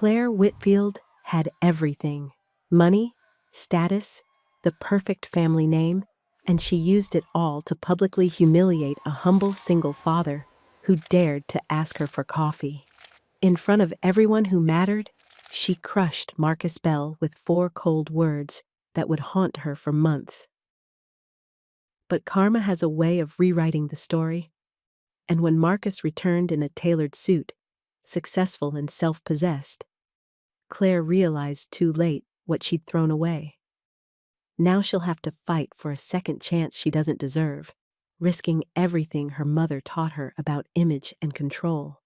Claire Whitfield had everything: money, status, the perfect family name, and she used it all to publicly humiliate a humble single father who dared to ask her for coffee. In front of everyone who mattered, she crushed Marcus Bell with 4 cold words that would haunt her for months. But karma has a way of rewriting the story, and when Marcus returned in a tailored suit, successful and self-possessed, Claire realized too late what she'd thrown away. Now she'll have to fight for a second chance she doesn't deserve, risking everything her mother taught her about image and control,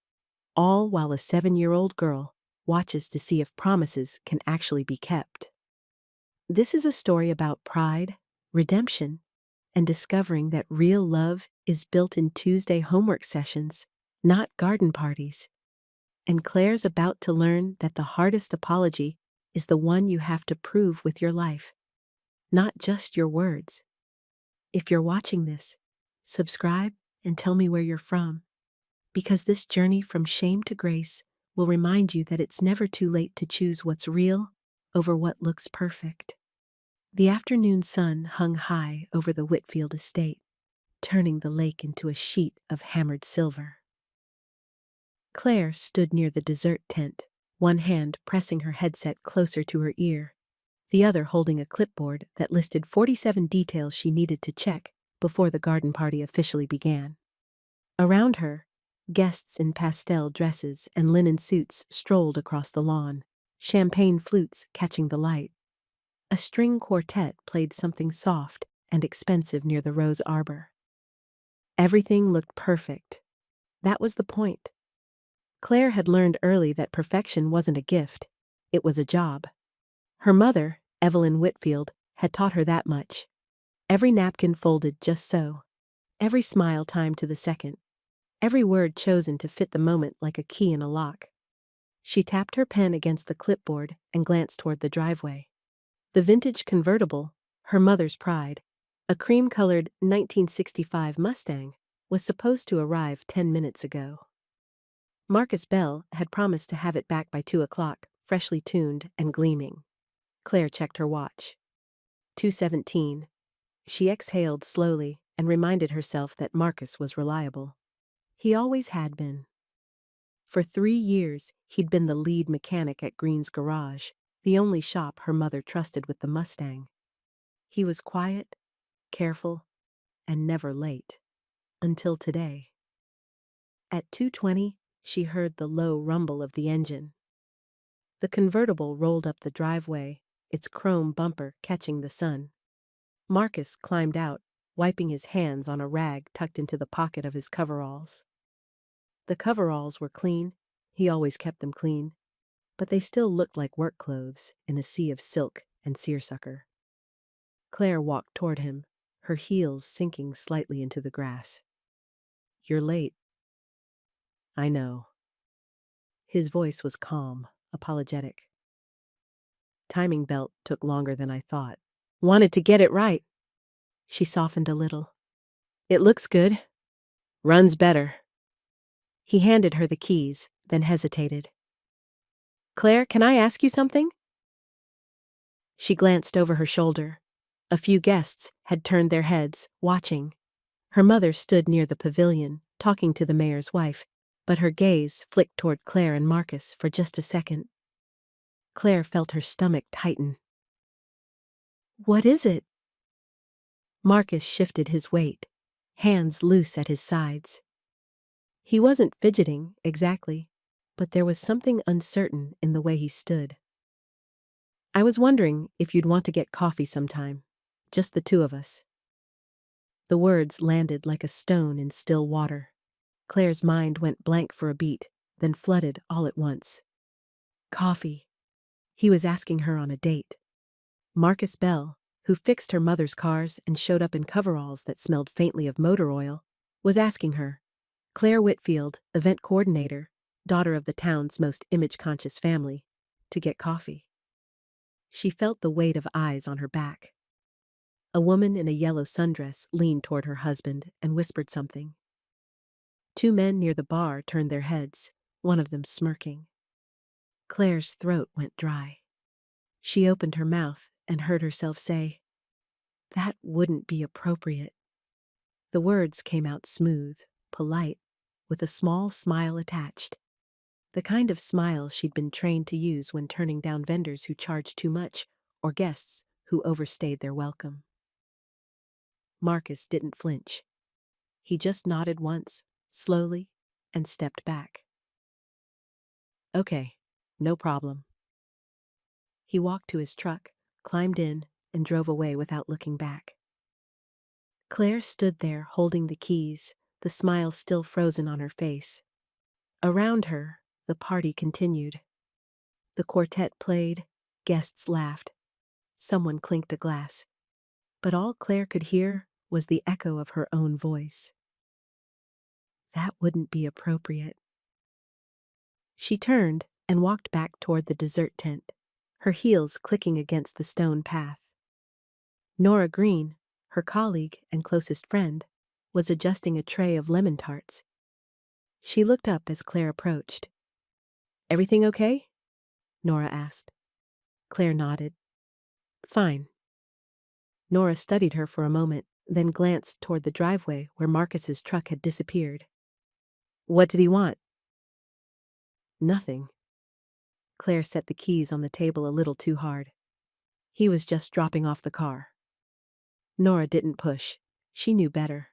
all while a 7-year-old girl watches to see if promises can actually be kept. This is a story about pride, redemption, and discovering that real love is built in Tuesday homework sessions, not garden parties. And Claire's about to learn that the hardest apology is the one you have to prove with your life, not just your words. If you're watching this, subscribe and tell me where you're from, because this journey from shame to grace will remind you that it's never too late to choose what's real over what looks perfect. The afternoon sun hung high over the Whitfield estate, turning the lake into a sheet of hammered silver. Claire stood near the dessert tent, one hand pressing her headset closer to her ear, the other holding a clipboard that listed 47 details she needed to check before the garden party officially began. Around her, guests in pastel dresses and linen suits strolled across the lawn, champagne flutes catching the light. A string quartet played something soft and expensive near the rose arbor. Everything looked perfect. That was the point. Claire had learned early that perfection wasn't a gift, it was a job. Her mother, Evelyn Whitfield, had taught her that much. Every napkin folded just so, every smile timed to the second, every word chosen to fit the moment like a key in a lock. She tapped her pen against the clipboard and glanced toward the driveway. The vintage convertible, her mother's pride, a cream-colored 1965 Mustang, was supposed to arrive 10 minutes ago. Marcus Bell had promised to have it back by 2 o'clock, freshly tuned and gleaming. Claire checked her watch. 2:17. She exhaled slowly and reminded herself that Marcus was reliable. He always had been. For 3 years, he'd been the lead mechanic at Green's Garage, the only shop her mother trusted with the Mustang. He was quiet, careful, and never late. Until today. At 2:20, she heard the low rumble of the engine. The convertible rolled up the driveway, its chrome bumper catching the sun. Marcus climbed out, wiping his hands on a rag tucked into the pocket of his coveralls. The coveralls were clean, he always kept them clean, but they still looked like work clothes in a sea of silk and seersucker. Claire walked toward him, her heels sinking slightly into the grass. "You're late." "I know." His voice was calm, apologetic. "Timing belt took longer than I thought. Wanted to get it right." She softened a little. "It looks good. Runs better." He handed her the keys, then hesitated. "Claire, can I ask you something?" She glanced over her shoulder. A few guests had turned their heads, watching. Her mother stood near the pavilion, talking to the mayor's wife, but her gaze flicked toward Claire and Marcus for just a second. Claire felt her stomach tighten. "What is it?" Marcus shifted his weight, hands loose at his sides. He wasn't fidgeting, exactly, but there was something uncertain in the way he stood. "I was wondering if you'd want to get coffee sometime. Just the two of us." The words landed like a stone in still water. Claire's mind went blank for a beat, then flooded all at once. Coffee. He was asking her on a date. Marcus Bell, who fixed her mother's cars and showed up in coveralls that smelled faintly of motor oil, was asking her, Claire Whitfield, event coordinator, daughter of the town's most image-conscious family, to get coffee. She felt the weight of eyes on her back. A woman in a yellow sundress leaned toward her husband and whispered something. 2 men near the bar turned their heads, one of them smirking. Claire's throat went dry. She opened her mouth and heard herself say, "That wouldn't be appropriate." The words came out smooth, polite, with a small smile attached. The kind of smile she'd been trained to use when turning down vendors who charged too much or guests who overstayed their welcome. Marcus didn't flinch. He just nodded once, slowly, and stepped back. "Okay, no problem." He walked to his truck, climbed in, and drove away without looking back. Claire stood there holding the keys, the smile still frozen on her face. Around her, the party continued. The quartet played, guests laughed. Someone clinked a glass. But all Claire could hear was the echo of her own voice. That wouldn't be appropriate. She turned and walked back toward the dessert tent, her heels clicking against the stone path. Nora Green, her colleague and closest friend, was adjusting a tray of lemon tarts. She looked up as Claire approached. "Everything okay?" Nora asked. Claire nodded. "Fine." Nora studied her for a moment, then glanced toward the driveway where Marcus's truck had disappeared. "What did he want?" "Nothing." Claire set the keys on the table a little too hard. "He was just dropping off the car." Nora didn't push. She knew better.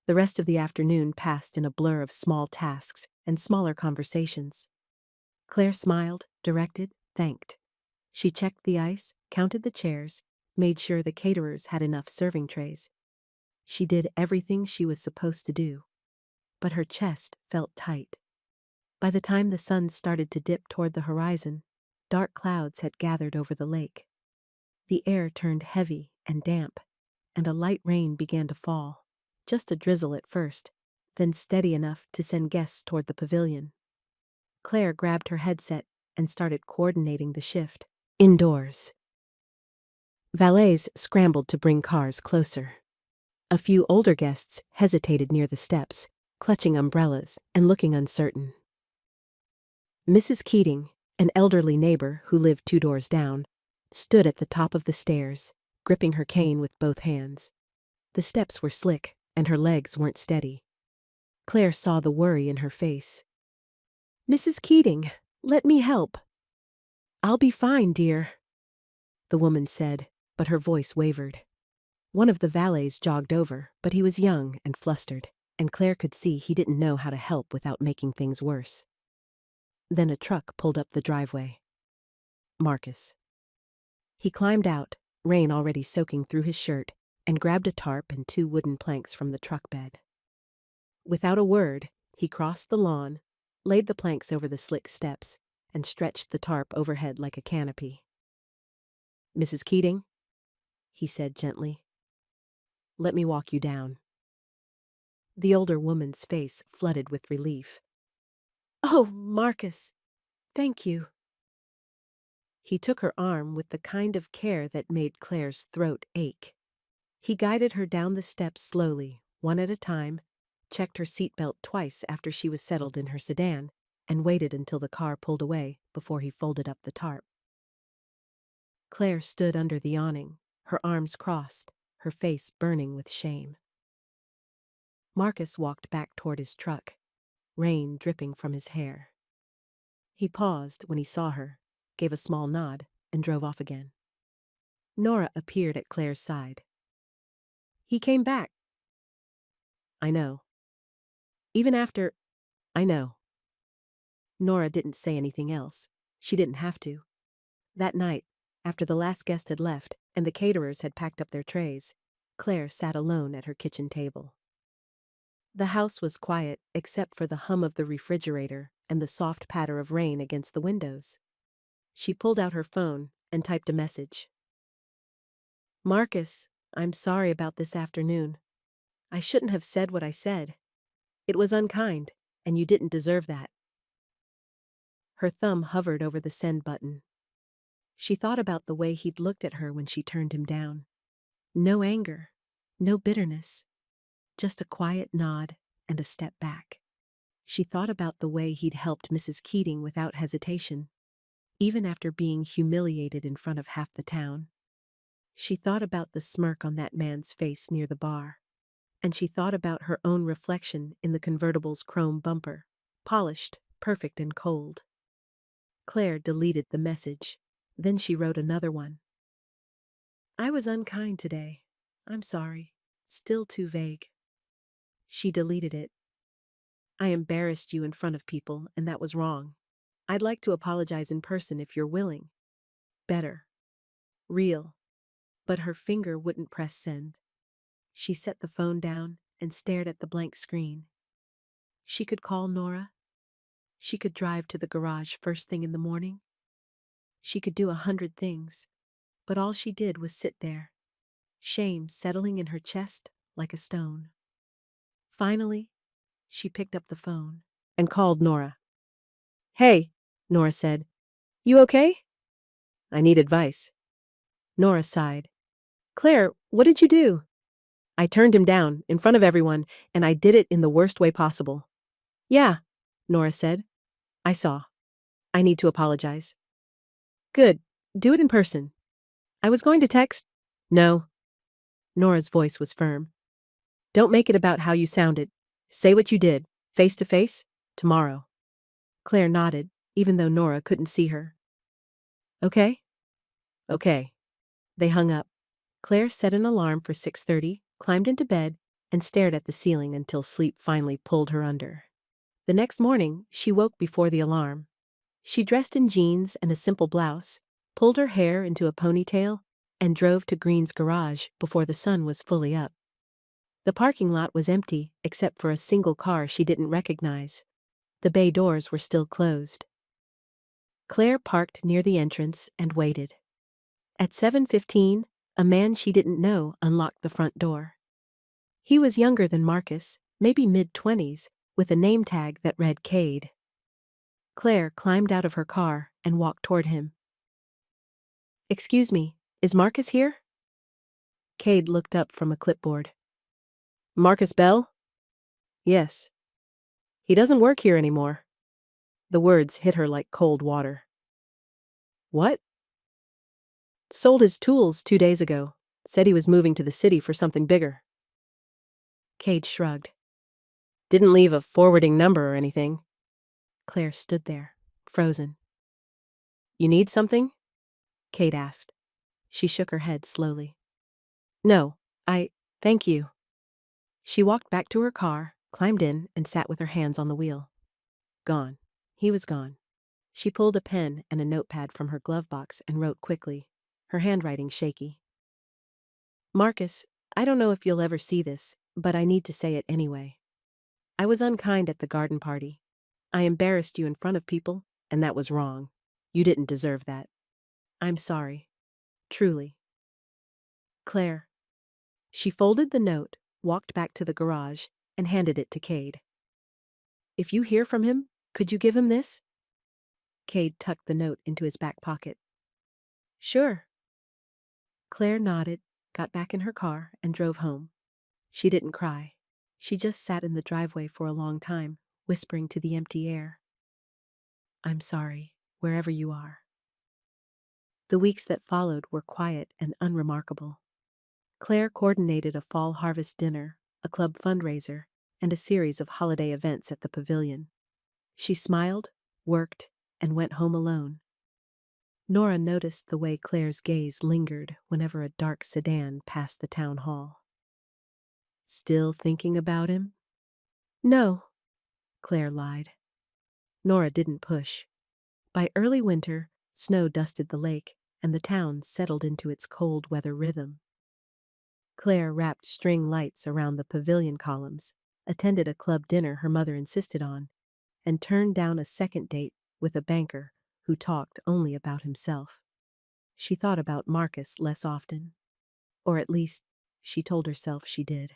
The rest of the afternoon passed in a blur of small tasks and smaller conversations. Claire smiled, directed, thanked. She checked the ice, counted the chairs, made sure the caterers had enough serving trays. She did everything she was supposed to do. But her chest felt tight. By the time the sun started to dip toward the horizon, dark clouds had gathered over the lake. The air turned heavy and damp, and a light rain began to fall, just a drizzle at first, then steady enough to send guests toward the pavilion. Claire grabbed her headset and started coordinating the shift. Indoors. Valets scrambled to bring cars closer. A few older guests hesitated near the steps, clutching umbrellas and looking uncertain. Mrs. Keating, an elderly neighbor who lived 2 doors down, stood at the top of the stairs, gripping her cane with both hands. The steps were slick, and her legs weren't steady. Claire saw the worry in her face. "Mrs. Keating, let me help." "I'll be fine, dear," the woman said, but her voice wavered. One of the valets jogged over, but he was young and flustered, and Claire could see he didn't know how to help without making things worse. Then a truck pulled up the driveway. Marcus. He climbed out, rain already soaking through his shirt, and grabbed a tarp and 2 wooden planks from the truck bed. Without a word, he crossed the lawn, laid the planks over the slick steps, and stretched the tarp overhead like a canopy. "Mrs. Keating," he said gently, "let me walk you down." The older woman's face flooded with relief. "Oh, Marcus, thank you." He took her arm with the kind of care that made Claire's throat ache. He guided her down the steps slowly, one at a time, checked her seatbelt twice after she was settled in her sedan, and waited until the car pulled away before he folded up the tarp. Claire stood under the awning, her arms crossed, her face burning with shame. Marcus walked back toward his truck, rain dripping from his hair. He paused when he saw her, gave a small nod, and drove off again. Nora appeared at Claire's side. "He came back." "I know. Even after, I know." Nora didn't say anything else. She didn't have to. That night, after the last guest had left and the caterers had packed up their trays, Claire sat alone at her kitchen table. The house was quiet except for the hum of the refrigerator and the soft patter of rain against the windows. She pulled out her phone and typed a message. "Marcus, I'm sorry about this afternoon. I shouldn't have said what I said. It was unkind, and you didn't deserve that." Her thumb hovered over the send button. She thought about the way he'd looked at her when she turned him down. No anger, no bitterness, just a quiet nod and a step back. She thought about the way he'd helped Mrs. Keating without hesitation, even after being humiliated in front of half the town. She thought about the smirk on that man's face near the bar, and she thought about her own reflection in the convertible's chrome bumper, polished, perfect and cold. Claire deleted the message. Then she wrote another one. I was unkind today. I'm sorry. Still too vague. She deleted it. I embarrassed you in front of people, and that was wrong. I'd like to apologize in person if you're willing. Better. Real. But her finger wouldn't press send. She set the phone down and stared at the blank screen. She could call Nora. She could drive to the garage first thing in the morning. She could do 100 things, but all she did was sit there, shame settling in her chest like a stone. Finally, she picked up the phone and called Nora. Hey, Nora said. You okay? I need advice. Nora sighed. Claire, what did you do? I turned him down in front of everyone, and I did it in the worst way possible. Yeah, Nora said. I saw. I need to apologize. Good. Do it in person. I was going to text. No. Nora's voice was firm. Don't make it about how you sounded. Say what you did, face to face, tomorrow. Claire nodded, even though Nora couldn't see her. Okay? Okay. They hung up. Claire set an alarm for 6:30, climbed into bed, and stared at the ceiling until sleep finally pulled her under. The next morning, she woke before the alarm. She dressed in jeans and a simple blouse, pulled her hair into a ponytail, and drove to Green's garage before the sun was fully up. The parking lot was empty except for a single car she didn't recognize. The bay doors were still closed. Claire parked near the entrance and waited. At 7:15, a man she didn't know unlocked the front door. He was younger than Marcus, maybe mid-20s, with a name tag that read Cade. Claire climbed out of her car and walked toward him. Excuse me, is Marcus here? Cade looked up from a clipboard. Marcus Bell? Yes. He doesn't work here anymore. The words hit her like cold water. What? Sold his tools 2 days ago. Said he was moving to the city for something bigger. Cade shrugged. Didn't leave a forwarding number or anything. Claire stood there, frozen. You need something? Cade asked. She shook her head slowly. No, thank you. She walked back to her car, climbed in, and sat with her hands on the wheel. Gone. He was gone. She pulled a pen and a notepad from her glove box and wrote quickly, her handwriting shaky. Marcus, I don't know if you'll ever see this, but I need to say it anyway. I was unkind at the garden party. I embarrassed you in front of people, and that was wrong. You didn't deserve that. I'm sorry. Truly. Claire. She folded the note, walked back to the garage, and handed it to Cade. If you hear from him, could you give him this? Cade tucked the note into his back pocket. Sure. Claire nodded, got back in her car, and drove home. She didn't cry. She just sat in the driveway for a long time, whispering to the empty air. I'm sorry, wherever you are. The weeks that followed were quiet and unremarkable. Claire coordinated a fall harvest dinner, a club fundraiser, and a series of holiday events at the pavilion. She smiled, worked, and went home alone. Nora noticed the way Claire's gaze lingered whenever a dark sedan passed the town hall. Still thinking about him? No, Claire lied. Nora didn't push. By early winter, snow dusted the lake, and the town settled into its cold weather rhythm. Claire wrapped string lights around the pavilion columns, attended a club dinner her mother insisted on, and turned down a second date with a banker who talked only about himself. She thought about Marcus less often, or at least she told herself she did.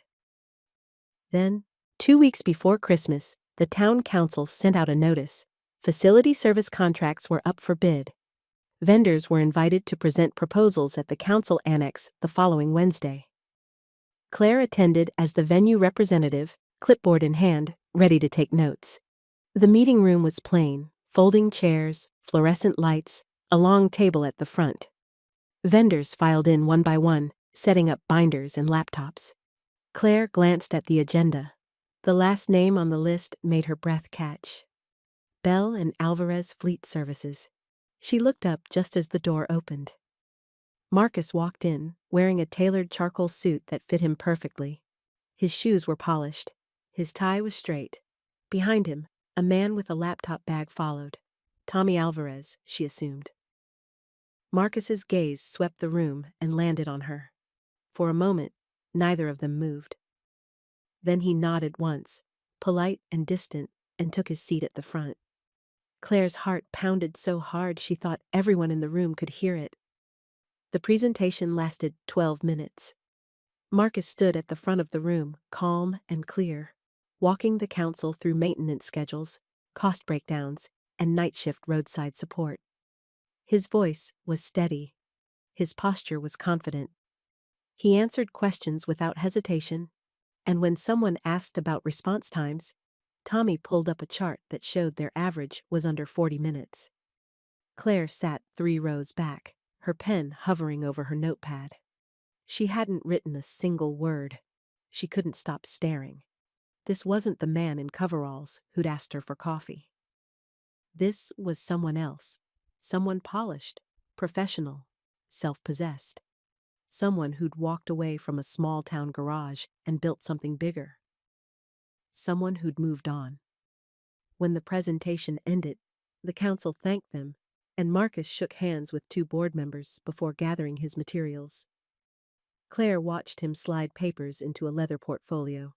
Then, 2 weeks before Christmas, the town council sent out a notice. Facility service contracts were up for bid. Vendors were invited to present proposals at the council annex the following Wednesday. Claire attended as the venue representative, clipboard in hand, ready to take notes. The meeting room was plain, folding chairs, fluorescent lights, A long table at the front. Vendors filed in one by one, setting up binders and laptops. Claire glanced at the agenda. The last name on the list made her breath catch. Bell and Alvarez Fleet Services. She looked up just as the door opened. Marcus walked in, wearing a tailored charcoal suit that fit him perfectly. His shoes were polished. His tie was straight. Behind him, a man with a laptop bag followed. Tommy Alvarez, she assumed. Marcus's gaze swept the room and landed on her. For a moment, neither of them moved. Then he nodded once, polite and distant, and took his seat at the front. Claire's heart pounded so hard she thought everyone in the room could hear it. The presentation lasted 12 minutes. Marcus stood at the front of the room, calm and clear, walking the council through maintenance schedules, cost breakdowns, and night shift roadside support. His voice was steady. His posture was confident. He answered questions without hesitation, and when someone asked about response times, Tommy pulled up a chart that showed their average was under 40 minutes. Claire sat 3 rows back, her pen hovering over her notepad. She hadn't written a single word. She couldn't stop staring. This wasn't the man in coveralls who'd asked her for coffee. This was someone else, someone polished, professional, self-possessed. Someone who'd walked away from a small-town garage and built something bigger. Someone who'd moved on. When the presentation ended, the council thanked them, and Marcus shook hands with 2 board members before gathering his materials. Claire watched him slide papers into a leather portfolio,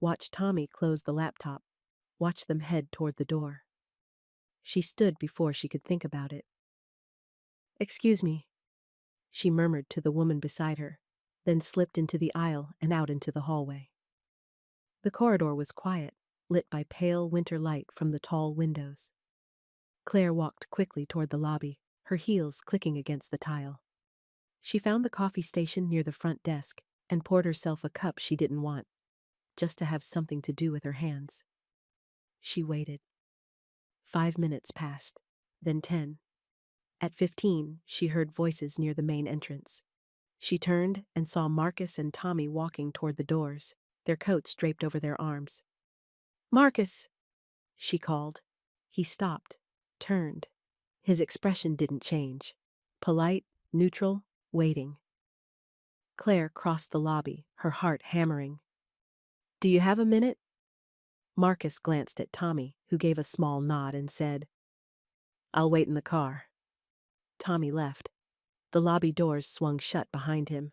watched Tommy close the laptop, watched them head toward the door. She stood before she could think about it. "Excuse me," she murmured to the woman beside her, then slipped into the aisle and out into the hallway. The corridor was quiet, lit by pale winter light from the tall windows. Claire walked quickly toward the lobby, her heels clicking against the tile. She found the coffee station near the front desk and poured herself a cup she didn't want, just to have something to do with her hands. She waited. 5 minutes passed, then 10. At 15, she heard voices near the main entrance. She turned and saw Marcus and Tommy walking toward the doors, their coats draped over their arms. "Marcus!" she called. He stopped, turned. His expression didn't change. Polite, neutral, waiting. Claire crossed the lobby, her heart hammering. "Do you have a minute?" Marcus glanced at Tommy, who gave a small nod and said, "I'll wait in the car." Tommy left. The lobby doors swung shut behind him.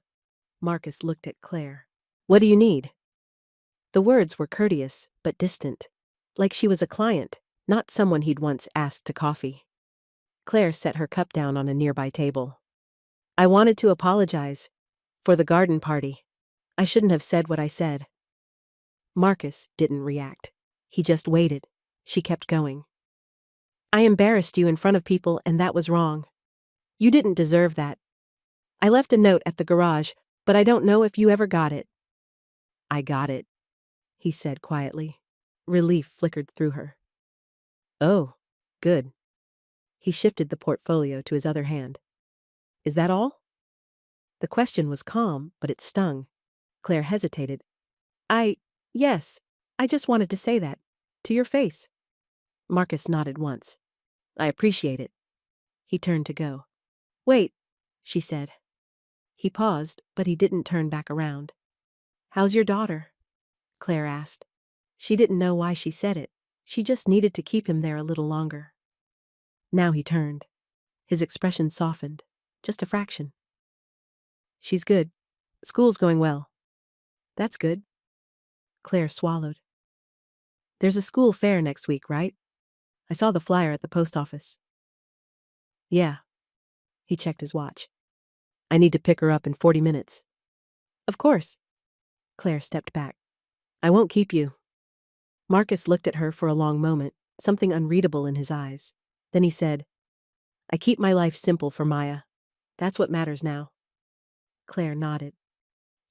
Marcus looked at Claire. "What do you need?" The words were courteous, but distant, like she was a client, not someone he'd once asked to coffee. Claire set her cup down on a nearby table. "I wanted to apologize for the garden party. I shouldn't have said what I said." Marcus didn't react. He just waited. She kept going. "I embarrassed you in front of people, and that was wrong. You didn't deserve that. I left a note at the garage, but I don't know if you ever got it." "I got it," he said quietly. Relief flickered through her. "Oh, good." He shifted the portfolio to his other hand. "Is that all?" The question was calm, but it stung. Claire hesitated. Yes, I just wanted to say that. To your face." Marcus nodded once. "I appreciate it." He turned to go. "Wait," she said. He paused, but he didn't turn back around. "How's your daughter?" Claire asked. She didn't know why she said it. She just needed to keep him there a little longer. Now he turned. His expression softened, just a fraction. "She's good. School's going well." "That's good." Claire swallowed. "There's a school fair next week, right? I saw the flyer at the post office." "Yeah." He checked his watch. "I need to pick her up in 40 minutes. "Of course." Claire stepped back. "I won't keep you." Marcus looked at her for a long moment, something unreadable in his eyes. Then he said, "I keep my life simple for Maya. That's what matters now." Claire nodded.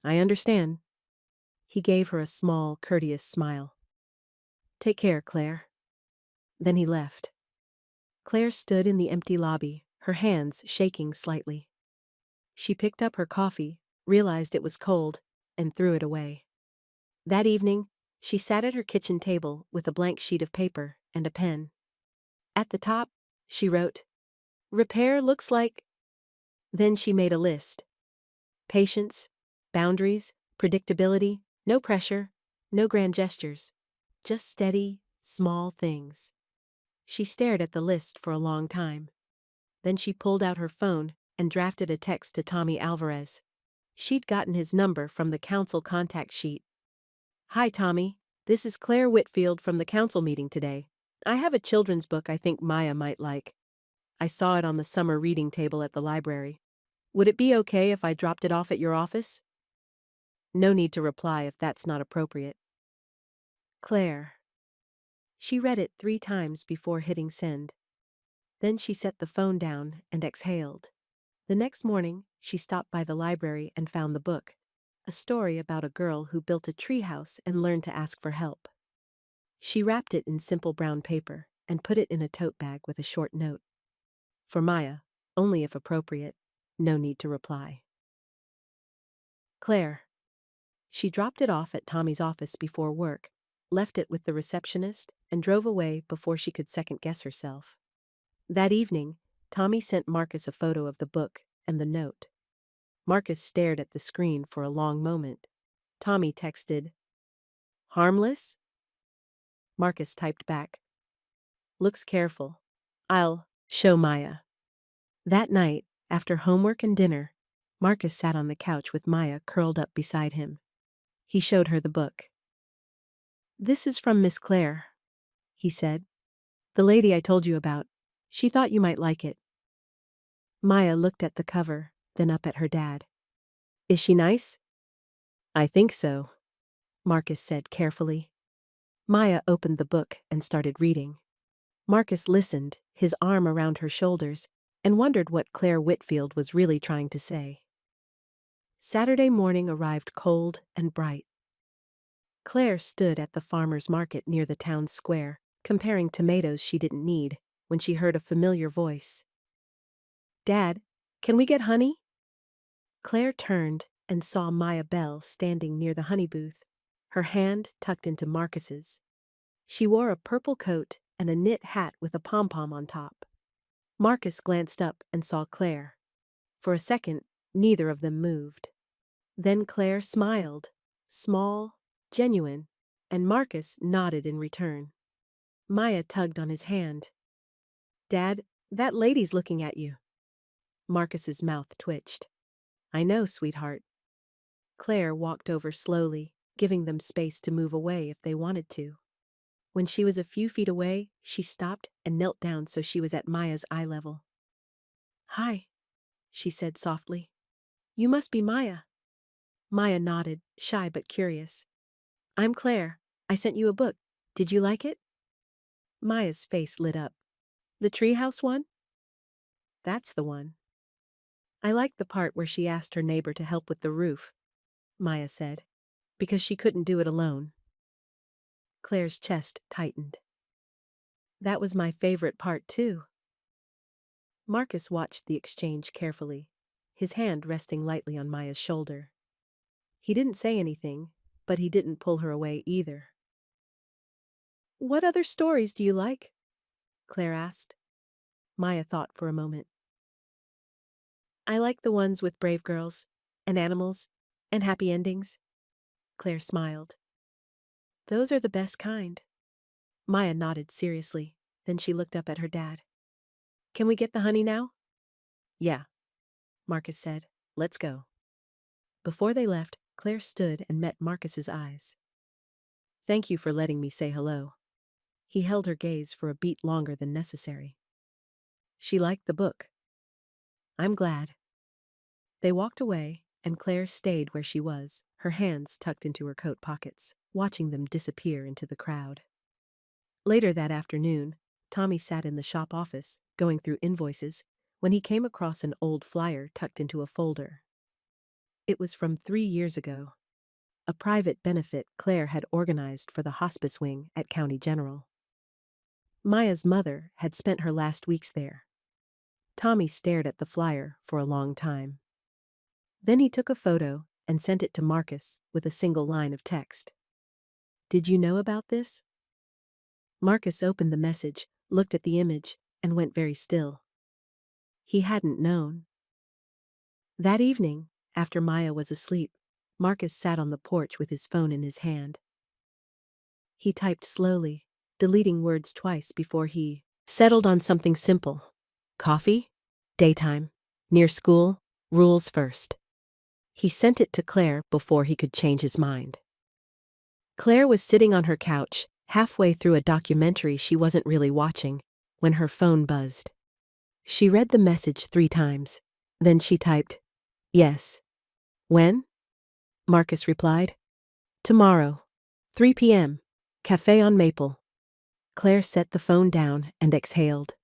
"I understand." He gave her a small, courteous smile. "Take care, Claire." Then he left. Claire stood in the empty lobby, her hands shaking slightly. She picked up her coffee, realized it was cold, and threw it away. That evening, she sat at her kitchen table with a blank sheet of paper and a pen. At the top, she wrote, "Repair looks like..." Then she made a list. Patience, boundaries, predictability, no pressure, no grand gestures. Just steady, small things. She stared at the list for a long time. Then she pulled out her phone and drafted a text to Tommy Alvarez. She'd gotten his number from the council contact sheet. "Hi, Tommy. This is Claire Whitfield from the council meeting today. I have a children's book I think Maya might like. I saw it on the summer reading table at the library. Would it be okay if I dropped it off at your office?" No need to reply if that's not appropriate. Claire. She read it 3 times before hitting send. Then she set the phone down and exhaled. The next morning, she stopped by the library and found the book, a story about a girl who built a treehouse and learned to ask for help. She wrapped it in simple brown paper and put it in a tote bag with a short note. For Maya, only if appropriate, no need to reply. Claire. She dropped it off at Tommy's office before work, left it with the receptionist, and drove away before she could second-guess herself. That evening, Tommy sent Marcus a photo of the book and the note. Marcus stared at the screen for a long moment. Tommy texted, "Harmless?" Marcus typed back, "Looks careful. I'll show Maya." That night, after homework and dinner, Marcus sat on the couch with Maya curled up beside him. He showed her the book. "This is from Miss Claire," he said. "The lady I told you about. She thought you might like it." Maya looked at the cover, then up at her dad. "Is she nice?" "I think so," Marcus said carefully. Maya opened the book and started reading. Marcus listened, his arm around her shoulders, and wondered what Claire Whitfield was really trying to say. Saturday morning arrived cold and bright. Claire stood at the farmer's market near the town square, comparing tomatoes she didn't need, when she heard a familiar voice. "Dad, can we get honey?" Claire turned and saw Maya Bell standing near the honey booth, her hand tucked into Marcus's. She wore a purple coat and a knit hat with a pom-pom on top. Marcus glanced up and saw Claire. For a second, neither of them moved. Then Claire smiled, small, genuine, and Marcus nodded in return. Maya tugged on his hand. "Dad, that lady's looking at you." Marcus's mouth twitched. "I know, sweetheart." Claire walked over slowly, giving them space to move away if they wanted to. When she was a few feet away, she stopped and knelt down so she was at Maya's eye level. "Hi," she said softly. "You must be Maya." Maya nodded, shy but curious. "I'm Claire. I sent you a book. Did you like it?" Maya's face lit up. "The treehouse one?" "That's the one." "I liked the part where she asked her neighbor to help with the roof," Maya said, "because she couldn't do it alone." Claire's chest tightened. "That was my favorite part, too." Marcus watched the exchange carefully, his hand resting lightly on Maya's shoulder. He didn't say anything, but he didn't pull her away either. "What other stories do you like?" Claire asked. Maya thought for a moment. "I like the ones with brave girls, and animals, and happy endings." Claire smiled. "Those are the best kind." Maya nodded seriously, then she looked up at her dad. "Can we get the honey now?" "Yeah," Marcus said. "Let's go." Before they left, Claire stood and met Marcus's eyes. "Thank you for letting me say hello." He held her gaze for a beat longer than necessary. "She liked the book." "I'm glad." They walked away, and Claire stayed where she was, her hands tucked into her coat pockets, watching them disappear into the crowd. Later that afternoon, Tommy sat in the shop office, going through invoices, when he came across an old flyer tucked into a folder. It was from 3 years ago. A private benefit Claire had organized for the hospice wing at County General. Maya's mother had spent her last weeks there. Tommy stared at the flyer for a long time. Then he took a photo and sent it to Marcus with a single line of text. "Did you know about this?" Marcus opened the message, looked at the image, and went very still. He hadn't known. That evening, after Maya was asleep, Marcus sat on the porch with his phone in his hand. He typed slowly, deleting words twice before he settled on something simple. Coffee, daytime, near school, rules first. He sent it to Claire before he could change his mind. Claire was sitting on her couch, halfway through a documentary she wasn't really watching, when her phone buzzed. She read the message 3 times. Then she typed, "Yes." "When?" Marcus replied. "Tomorrow, 3 p.m., Cafe on Maple." Claire set the phone down and exhaled.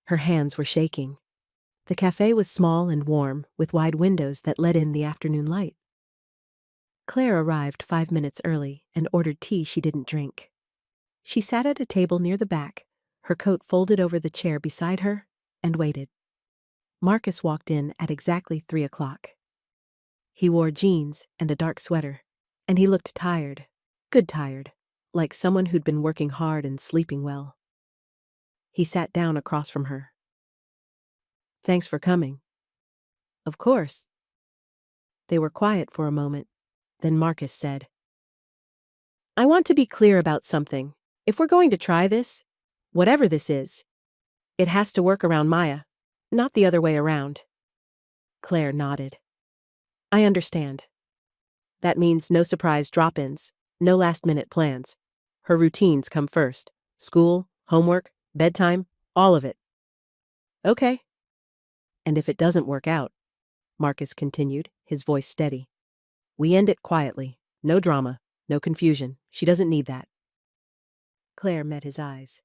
Her hands were shaking. The cafe was small and warm, with wide windows that let in the afternoon light. Claire arrived 5 minutes early and ordered tea she didn't drink. She sat at a table near the back, her coat folded over the chair beside her, and waited. Marcus walked in at exactly 3 o'clock. He wore jeans and a dark sweater, and he looked tired, good tired, like someone who'd been working hard and sleeping well. He sat down across from her. "Thanks for coming." "Of course." They were quiet for a moment. Then Marcus said, "I want to be clear about something. If we're going to try this, whatever this is, it has to work around Maya, not the other way around." Claire nodded. "I understand. That means no surprise drop-ins, no last-minute plans. Her routines come first. School, homework, bedtime, all of it." "Okay." "And if it doesn't work out," Marcus continued, his voice steady, "we end it quietly. No drama, no confusion. She doesn't need that." Claire met his eyes.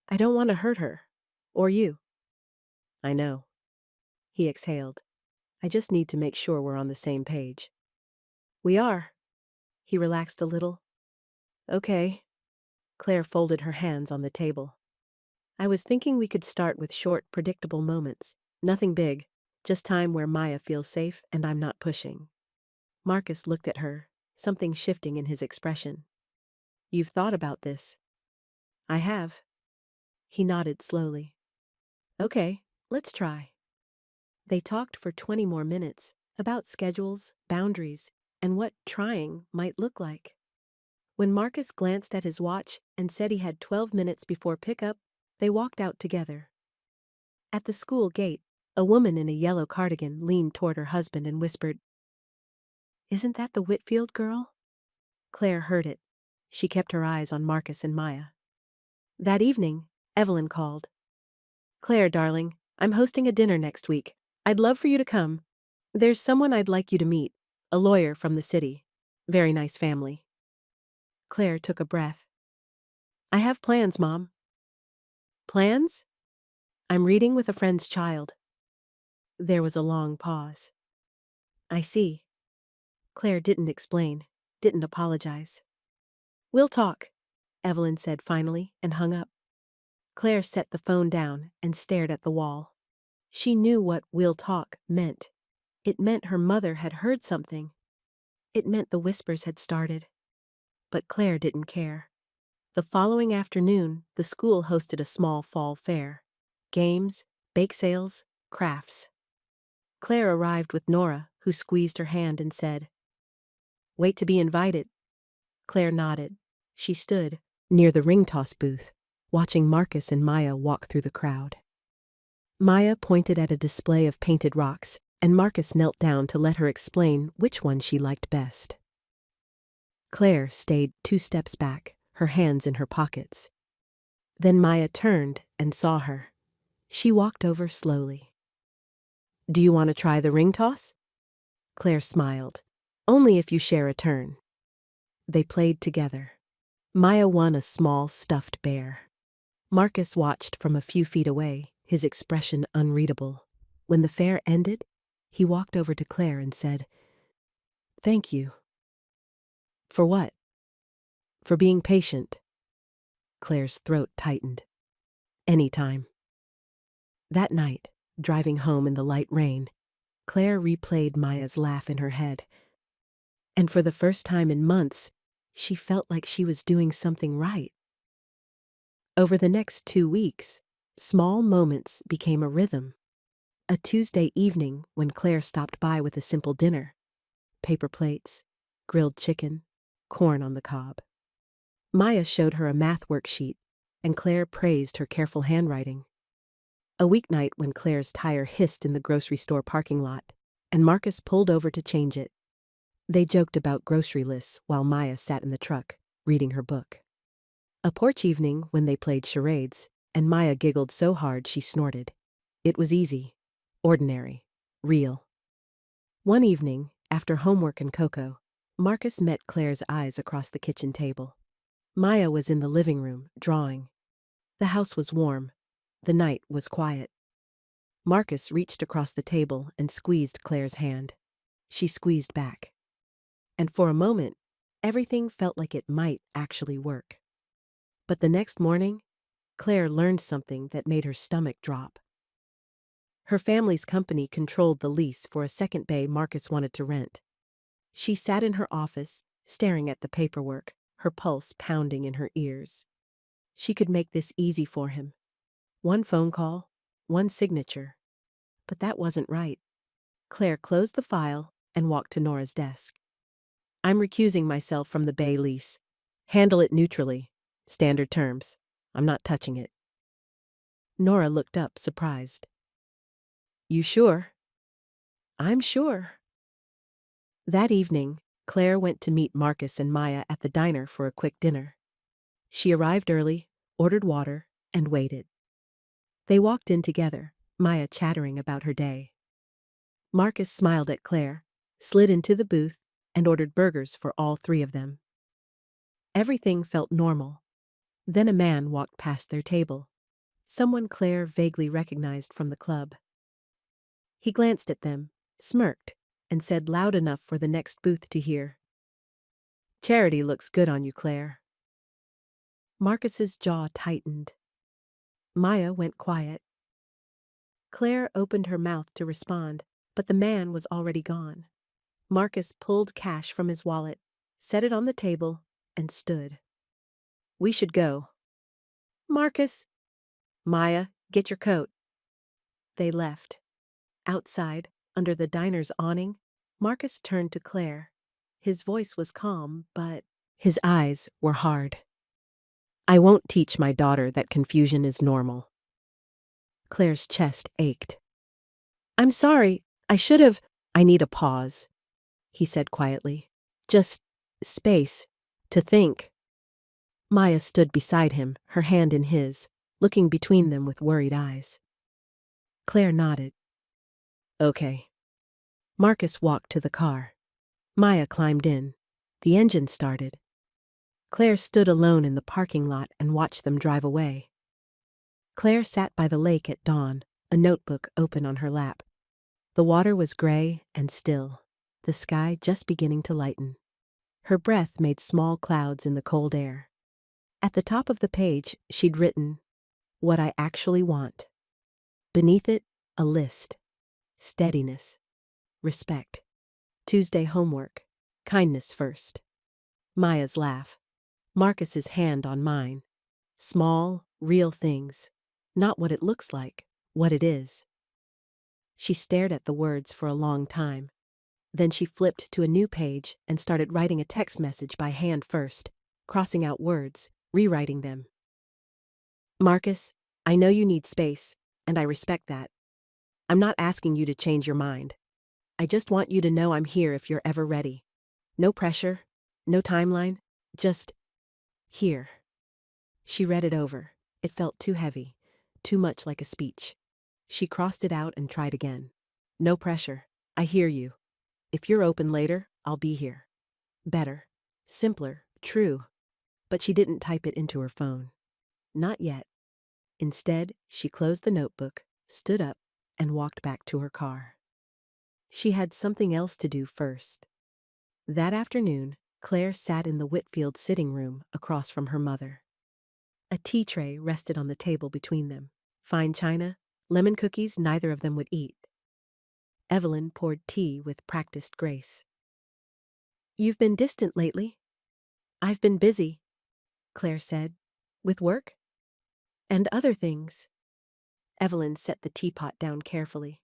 "I don't want to hurt her. Or you." "I know." He exhaled. "I just need to make sure we're on the same page." "We are." He relaxed a little. "Okay." Claire folded her hands on the table. "I was thinking we could start with short, predictable moments. Nothing big, just time where Maya feels safe and I'm not pushing." Marcus looked at her, something shifting in his expression. "You've thought about this?" "I have." He nodded slowly. "Okay, let's try." They talked for 20 more minutes about schedules, boundaries, and what trying might look like. When Marcus glanced at his watch and said he had 12 minutes before pickup, they walked out together. At the school gate, a woman in a yellow cardigan leaned toward her husband and whispered, "Isn't that the Whitfield girl?" Claire heard it. She kept her eyes on Marcus and Maya. That evening, Evelyn called. "Claire, darling, I'm hosting a dinner next week. I'd love for you to come. There's someone I'd like you to meet, a lawyer from the city. Very nice family." Claire took a breath. "I have plans, Mom." "Plans?" "I'm reading with a friend's child." There was a long pause. "I see." Claire didn't explain, didn't apologize. "We'll talk," Evelyn said finally and hung up. Claire set the phone down and stared at the wall. She knew what "we'll talk" meant. It meant her mother had heard something. It meant the whispers had started. But Claire didn't care. The following afternoon, the school hosted a small fall fair. Games, bake sales, crafts. Claire arrived with Nora, who squeezed her hand and said, "Wait to be invited." Claire nodded. She stood near the ring toss booth, watching Marcus and Maya walk through the crowd. Maya pointed at a display of painted rocks, and Marcus knelt down to let her explain which one she liked best. Claire stayed 2 steps back, her hands in her pockets. Then Maya turned and saw her. She walked over slowly. "Do you want to try the ring toss?" Claire smiled. "Only if you share a turn." They played together. Maya won a small stuffed bear. Marcus watched from a few feet away, his expression unreadable. When the fair ended, he walked over to Claire and said, "Thank you." "For what?" "For being patient." Claire's throat tightened. "Anytime." That night, driving home in the light rain, Claire replayed Maya's laugh in her head. And for the first time in months, she felt like she was doing something right. Over the next 2 weeks, small moments became a rhythm. A Tuesday evening when Claire stopped by with a simple dinner: paper plates, grilled chicken, corn on the cob. Maya showed her a math worksheet, and Claire praised her careful handwriting. A weeknight when Claire's tire hissed in the grocery store parking lot, and Marcus pulled over to change it. They joked about grocery lists while Maya sat in the truck, reading her book. A porch evening when they played charades, and Maya giggled so hard she snorted. It was easy, ordinary, real. One evening, after homework and cocoa, Marcus met Claire's eyes across the kitchen table. Maya was in the living room, drawing. The house was warm. The night was quiet. Marcus reached across the table and squeezed Claire's hand. She squeezed back. And for a moment, everything felt like it might actually work. But the next morning, Claire learned something that made her stomach drop. Her family's company controlled the lease for a second bay Marcus wanted to rent. She sat in her office, staring at the paperwork, her pulse pounding in her ears. She could make this easy for him. One phone call, one signature. But that wasn't right. Claire closed the file and walked to Nora's desk. "I'm recusing myself from the bay lease. Handle it neutrally. Standard terms. I'm not touching it." Nora looked up, surprised. "You sure?" "I'm sure." That evening, Claire went to meet Marcus and Maya at the diner for a quick dinner. She arrived early, ordered water, and waited. They walked in together, Maya chattering about her day. Marcus smiled at Claire, slid into the booth, and ordered burgers for all 3 of them. Everything felt normal. Then a man walked past their table, someone Claire vaguely recognized from the club. He glanced at them, smirked, and said loud enough for the next booth to hear, "Charity looks good on you, Claire." Marcus's jaw tightened. Maya went quiet. Claire opened her mouth to respond, but the man was already gone. Marcus pulled cash from his wallet, set it on the table, and stood. "We should go." "Marcus." "Maya, get your coat." They left. Outside, under the diner's awning, Marcus turned to Claire. His voice was calm, but his eyes were hard. "I won't teach my daughter that confusion is normal." Claire's chest ached. "I'm sorry, I should have—" "I need a pause," he said quietly. "Just space to think." Maya stood beside him, her hand in his, looking between them with worried eyes. Claire nodded. "Okay." Marcus walked to the car. Maya climbed in. The engine started. Claire stood alone in the parking lot and watched them drive away. Claire sat by the lake at dawn, a notebook open on her lap. The water was gray and still, the sky just beginning to lighten. Her breath made small clouds in the cold air. At the top of the page, she'd written, "What I actually want." Beneath it, a list: steadiness, respect, Tuesday homework, kindness first. Maya's laugh. Marcus's hand on mine. Small, real things. Not what it looks like, what it is. She stared at the words for a long time. Then she flipped to a new page and started writing a text message by hand first, crossing out words, rewriting them. "Marcus, I know you need space, and I respect that. I'm not asking you to change your mind. I just want you to know I'm here if you're ever ready. No pressure, no timeline, just here." She read it over. It felt too heavy, too much like a speech. She crossed it out and tried again. "No pressure. I hear you. If you're open later, I'll be here." Better, simpler, true. But she didn't type it into her phone. Not yet. Instead, she closed the notebook, stood up, and walked back to her car. She had something else to do first. That afternoon, Claire sat in the Whitfield sitting room across from her mother. A tea tray rested on the table between them. Fine china, Lemon cookies neither of them would eat. Evelyn poured tea with practiced grace. "You've been distant lately." "I've been busy," Claire said. "With work?" "And other things." Evelyn set the teapot down carefully.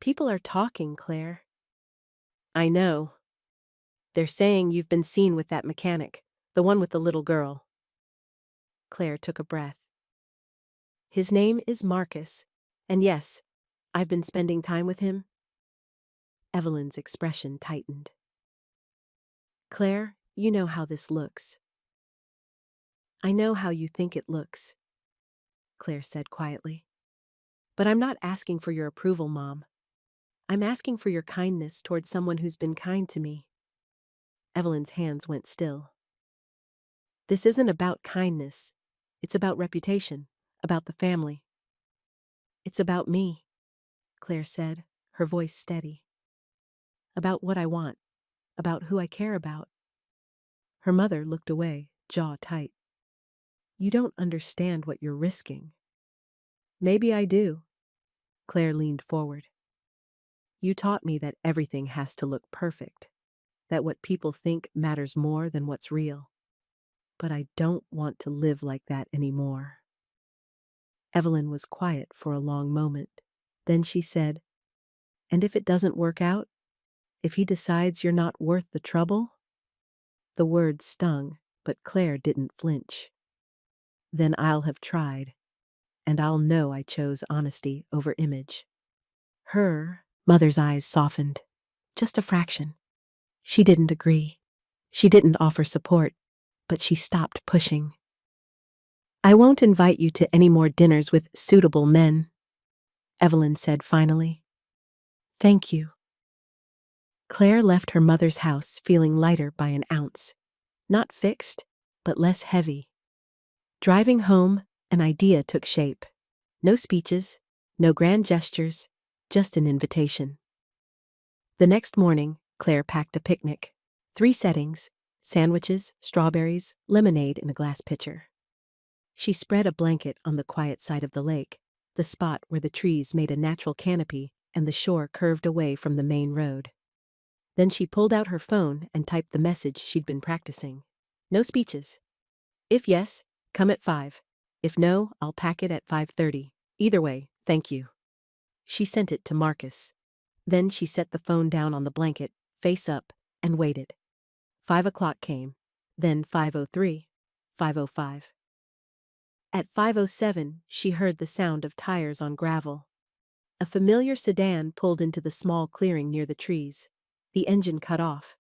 "People are talking, Claire." "I know. They're saying you've been seen with that mechanic, the one with the little girl." Claire took a breath. "His name is Marcus, and yes, I've been spending time with him." Evelyn's expression tightened. "Claire, you know how this looks." "I know how you think it looks," Claire said quietly. "But I'm not asking for your approval, Mom. I'm asking for your kindness towards someone who's been kind to me." Evelyn's hands went still. "This isn't about kindness. It's about reputation, about the family." "It's about me," Claire said, her voice steady. "About what I want, about who I care about." Her mother looked away, jaw tight. "You don't understand what you're risking." "Maybe I do." Claire leaned forward. "You taught me that everything has to look perfect, that what people think matters more than what's real. But I don't want to live like that anymore." Evelyn was quiet for a long moment. Then she said, "And if it doesn't work out? If he decides you're not worth the trouble?" The words stung, but Claire didn't flinch. "Then I'll have tried, and I'll know I chose honesty over image." Her mother's eyes softened, just a fraction. She didn't agree. She didn't offer support, but she stopped pushing. "I won't invite you to any more dinners with suitable men," Evelyn said finally. "Thank you." Claire left her mother's house feeling lighter by an ounce. Not fixed, but less heavy. Driving home, an idea took shape. No speeches, no grand gestures, just an invitation. The next morning, Claire packed a picnic. 3 settings: sandwiches, strawberries, lemonade in a glass pitcher. She spread a blanket on the quiet side of the lake, the spot where the trees made a natural canopy and the shore curved away from the main road. Then she pulled out her phone and typed the message she'd been practicing. "No speeches. If yes, come at 5. If no, I'll pack it at 5:30. Either way, thank you." She sent it to Marcus. Then she set the phone down on the blanket, face up, and waited. 5 o'clock came, then 5:03, 5:05. At 5:07, she heard the sound of tires on gravel. A familiar sedan pulled into the small clearing near the trees. The engine cut off.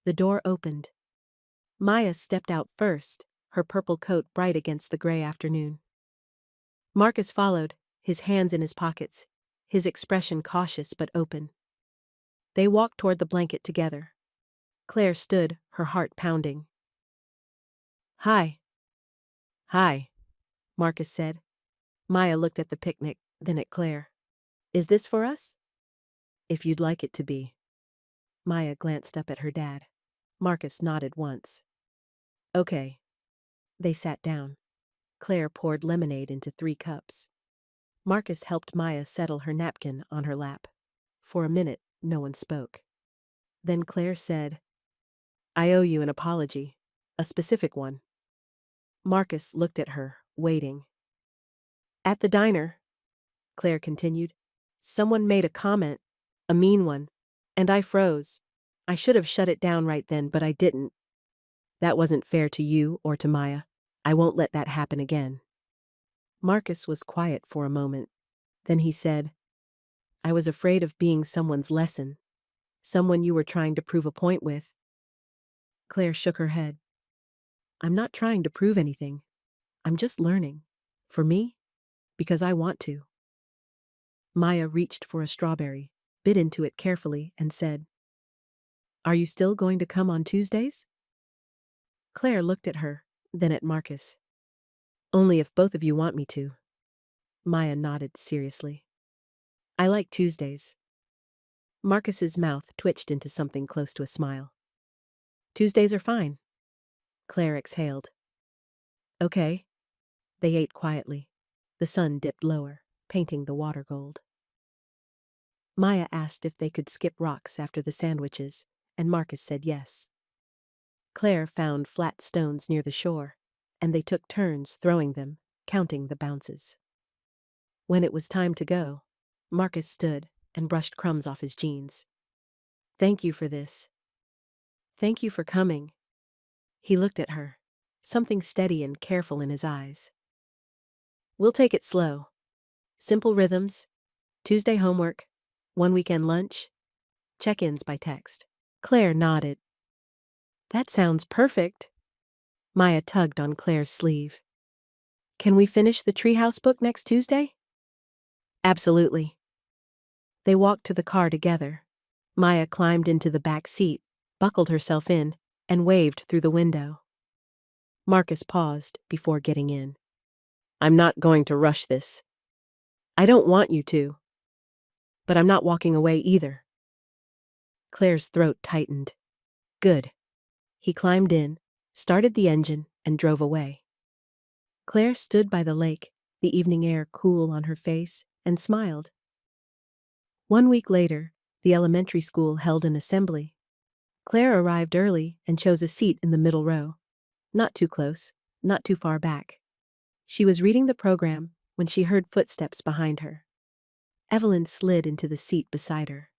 The door opened. Maya stepped out first, her purple coat bright against the gray afternoon. Marcus followed, his hands in his pockets, his expression cautious but open. They walked toward the blanket together. Claire stood, her heart pounding. "Hi." "Hi," Marcus said. Maya looked at the picnic, then at Claire. "Is this for us?" "If you'd like it to be." Maya glanced up at her dad. Marcus nodded once. "Okay." They sat down. Claire poured lemonade into 3 cups. Marcus helped Maya settle her napkin on her lap. For a minute, no one spoke. Then Claire said, "I owe you an apology, a specific one." Marcus looked at her, waiting. "At the diner," Claire continued, "someone made a comment, a mean one, and I froze. I should have shut it down right then, but I didn't. That wasn't fair to you or to Maya. I won't let that happen again." Marcus was quiet for a moment. Then he said, "I was afraid of being someone's lesson, someone you were trying to prove a point with." Claire shook her head. "I'm not trying to prove anything. I'm just learning. For me, because I want to." Maya reached for a strawberry, bit into it carefully, and said, "Are you still going to come on Tuesdays?" Claire looked at her, then at Marcus. "Only if both of you want me to." Maya nodded seriously. "I like Tuesdays." Marcus's mouth twitched into something close to a smile. "Tuesdays are fine." Claire exhaled. "Okay." They ate quietly. The sun dipped lower, painting the water gold. Maya asked if they could skip rocks after the sandwiches, and Marcus said yes. Claire found flat stones near the shore, and they took turns throwing them, counting the bounces. When it was time to go, Marcus stood and brushed crumbs off his jeans. "Thank you for this. Thank you for coming." He looked at her, something steady and careful in his eyes. "We'll take it slow. Simple rhythms, Tuesday homework, one weekend lunch, check-ins by text." Claire nodded. "That sounds perfect." Maya tugged on Claire's sleeve. "Can we finish the treehouse book next Tuesday?" "Absolutely." They walked to the car together. Maya climbed into the back seat, buckled herself in, and waved through the window. Marcus paused before getting in. "I'm not going to rush this. I don't want you to. But I'm not walking away either." Claire's throat tightened. "Good." He climbed in, started the engine, and drove away. Claire stood by the lake, the evening air cool on her face, and smiled. 1 week later, the elementary school held an assembly. Claire arrived early and chose a seat in the middle row. Not too close, not too far back. She was reading the program when she heard footsteps behind her. Evelyn slid into the seat beside her.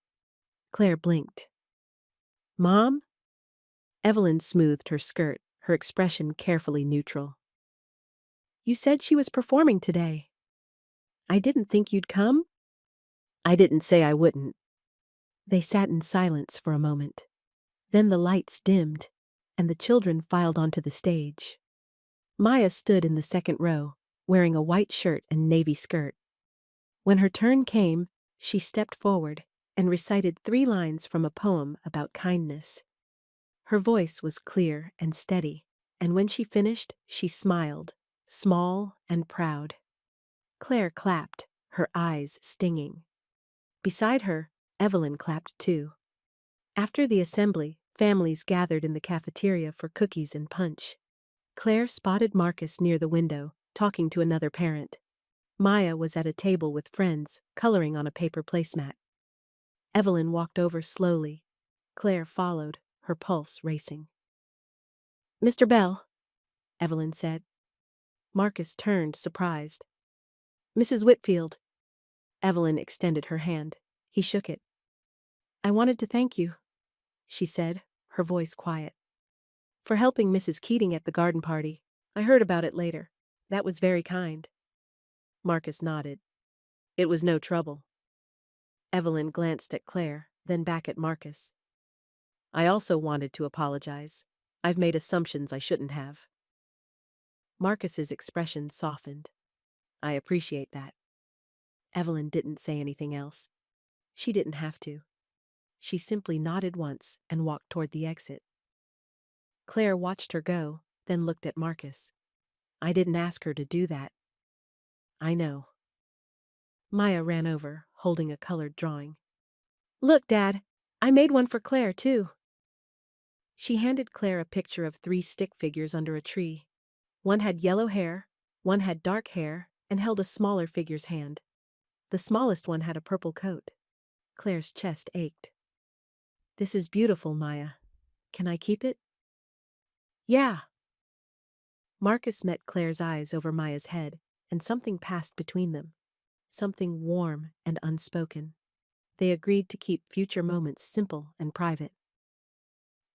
Claire blinked. "Mom?" Evelyn smoothed her skirt, her expression carefully neutral. "You said she was performing today. I didn't think you'd come." "I didn't say I wouldn't." They sat in silence for a moment. Then the lights dimmed, and the children filed onto the stage. Maya stood in the second row, wearing a white shirt and navy skirt. When her turn came, she stepped forward and recited 3 lines from a poem about kindness. Her voice was clear and steady, and when she finished, she smiled, small and proud. Claire clapped, her eyes stinging. Beside her, Evelyn clapped too. After the assembly, families gathered in the cafeteria for cookies and punch. Claire spotted Marcus near the window, talking to another parent. Maya was at a table with friends, coloring on a paper placemat. Evelyn walked over slowly. Claire followed, her pulse racing. "Mr. Bell," Evelyn said. Marcus turned, surprised. "Mrs. Whitfield." Evelyn extended her hand. He shook it. "I wanted to thank you," she said, her voice quiet, "for helping Mrs. Keating at the garden party. I heard about it later. That was very kind." Marcus nodded. "It was no trouble." Evelyn glanced at Claire, then back at Marcus. "I also wanted to apologize. I've made assumptions I shouldn't have." Marcus's expression softened. "I appreciate that." Evelyn didn't say anything else. She didn't have to. She simply nodded once and walked toward the exit. Claire watched her go, then looked at Marcus. "I didn't ask her to do that." "I know." Maya ran over, holding a colored drawing. "Look, Dad, I made one for Claire, too." She handed Claire a picture of 3 stick figures under a tree. One had yellow hair, one had dark hair, and held a smaller figure's hand. The smallest one had a purple coat. Claire's chest ached. "This is beautiful, Maya. Can I keep it?" "Yeah." Marcus met Claire's eyes over Maya's head, and something passed between them. Something warm and unspoken. They agreed to keep future moments simple and private.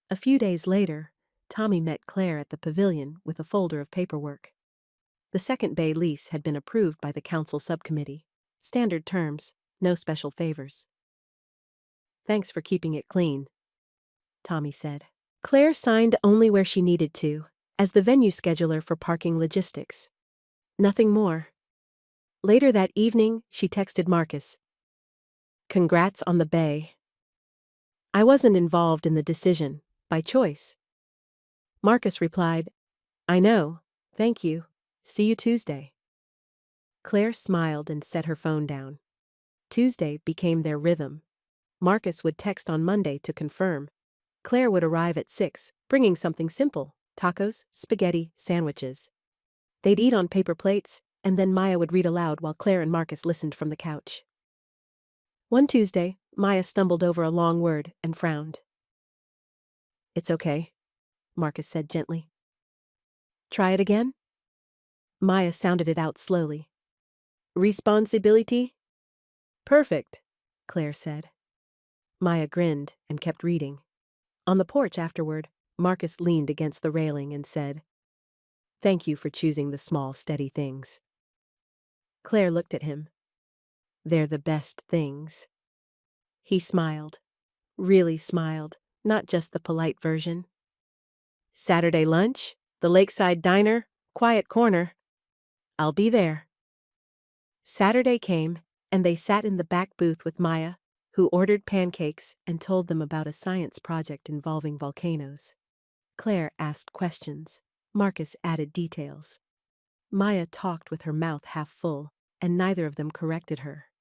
A few days later, Tommy met Claire at the pavilion with a folder of paperwork. The Second Bay lease had been approved by the council subcommittee. Standard terms, no special favors. "Thanks for keeping it clean," Tommy said. Claire signed only where she needed to, as the venue scheduler for parking logistics. Nothing more. Later that evening, she texted Marcus. "Congrats on the bay. I wasn't involved in the decision, by choice." Marcus replied, "I know, thank you. See you Tuesday." Claire smiled and set her phone down. Tuesday became their rhythm. Marcus would text on Monday to confirm. Claire would arrive at 6, bringing something simple: tacos, spaghetti, sandwiches. They'd eat on paper plates, and then Maya would read aloud while Claire and Marcus listened from the couch. One Tuesday, Maya stumbled over a long word and frowned. "It's okay," Marcus said gently. "Try it again?" Maya sounded it out slowly. "Responsibility?" "Perfect," Claire said. Maya grinned and kept reading. On the porch afterward, Marcus leaned against the railing and said, "Thank you for choosing the small, steady things." Claire looked at him. "They're the best things." He smiled. Really smiled, not just the polite version. "Saturday lunch, the lakeside diner, quiet corner. I'll be there." Saturday came, and they sat in the back booth with Maya, who ordered pancakes and told them about a science project involving volcanoes. Claire asked questions. Marcus added details. Maya talked with her mouth half full, and neither of them corrected her.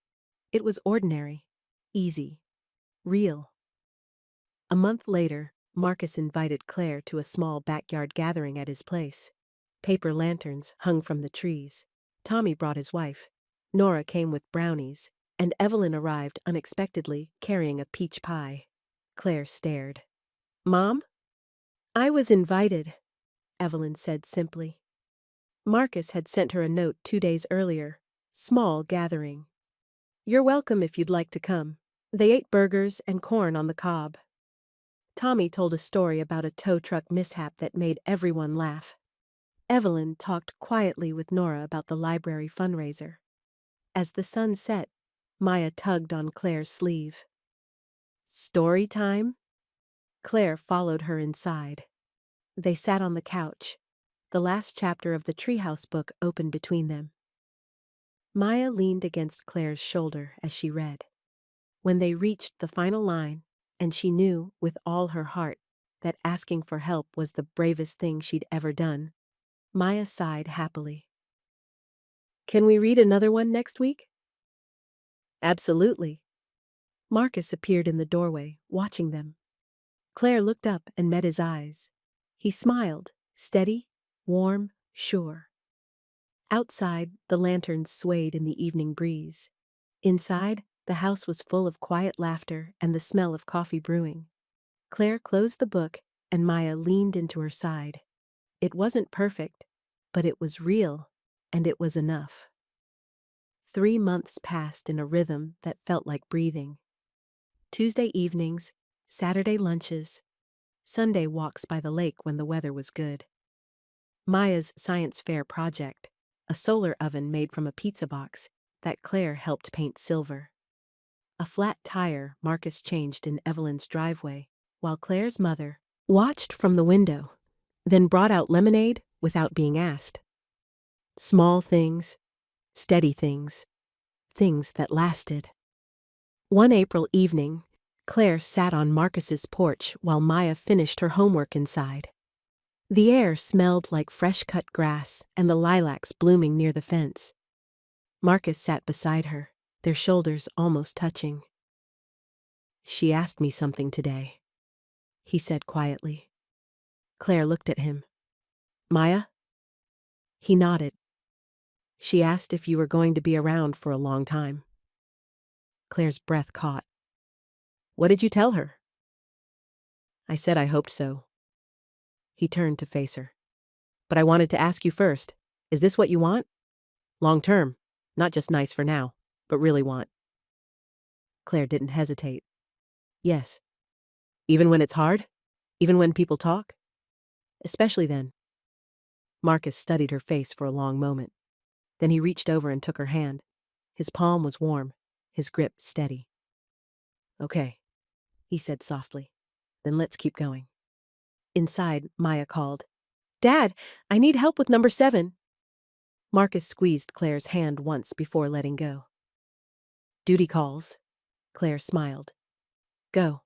It was ordinary, easy, real. A month later, Marcus invited Claire to a small backyard gathering at his place. Paper lanterns hung from the trees. Tommy brought his wife. Nora came with brownies, and Evelyn arrived unexpectedly, carrying a peach pie. Claire stared. "Mom?" "I was invited," Evelyn said simply. Marcus had sent her a note 2 days earlier. Small gathering. "You're welcome if you'd like to come." They ate burgers and corn on the cob. Tommy told a story about a tow truck mishap that made everyone laugh. Evelyn talked quietly with Nora about the library fundraiser. As the sun set, Maya tugged on Claire's sleeve. "Story time?" Claire followed her inside. They sat on the couch. The last chapter of the Treehouse book opened between them. Maya leaned against Claire's shoulder as she read. When they reached the final line, and she knew with all her heart that asking for help was the bravest thing she'd ever done, Maya sighed happily. "Can we read another one next week?" "Absolutely." Marcus appeared in the doorway, watching them. Claire looked up and met his eyes. He smiled, steady, warm, sure. Outside, the lanterns swayed in the evening breeze. Inside, the house was full of quiet laughter and the smell of coffee brewing. Claire closed the book, and Maya leaned into her side. It wasn't perfect, but it was real, and it was enough. 3 months passed in a rhythm that felt like breathing. Tuesday evenings, Saturday lunches, Sunday walks by the lake when the weather was good. Maya's science fair project, a solar oven made from a pizza box that Claire helped paint silver. A flat tire Marcus changed in Evelyn's driveway, while Claire's mother watched from the window, then brought out lemonade without being asked. Small things, steady things, things that lasted. One April evening, Claire sat on Marcus's porch while Maya finished her homework inside. The air smelled like fresh-cut grass and the lilacs blooming near the fence. Marcus sat beside her, their shoulders almost touching. "She asked me something today," he said quietly. Claire looked at him. "Maya?" He nodded. "She asked if you were going to be around for a long time." Claire's breath caught. "What did you tell her?" "I said I hoped so." He turned to face her. "But I wanted to ask you first, is this what you want? Long term, not just nice for now, but really want." Claire didn't hesitate. "Yes." "Even when it's hard? Even when people talk?" "Especially then." Marcus studied her face for a long moment. Then he reached over and took her hand. His palm was warm, his grip steady. "Okay," he said softly. "Then let's keep going." Inside, Maya called, "Dad, I need help with number 7. Marcus squeezed Claire's hand once before letting go. "Duty calls." Claire smiled. "Go."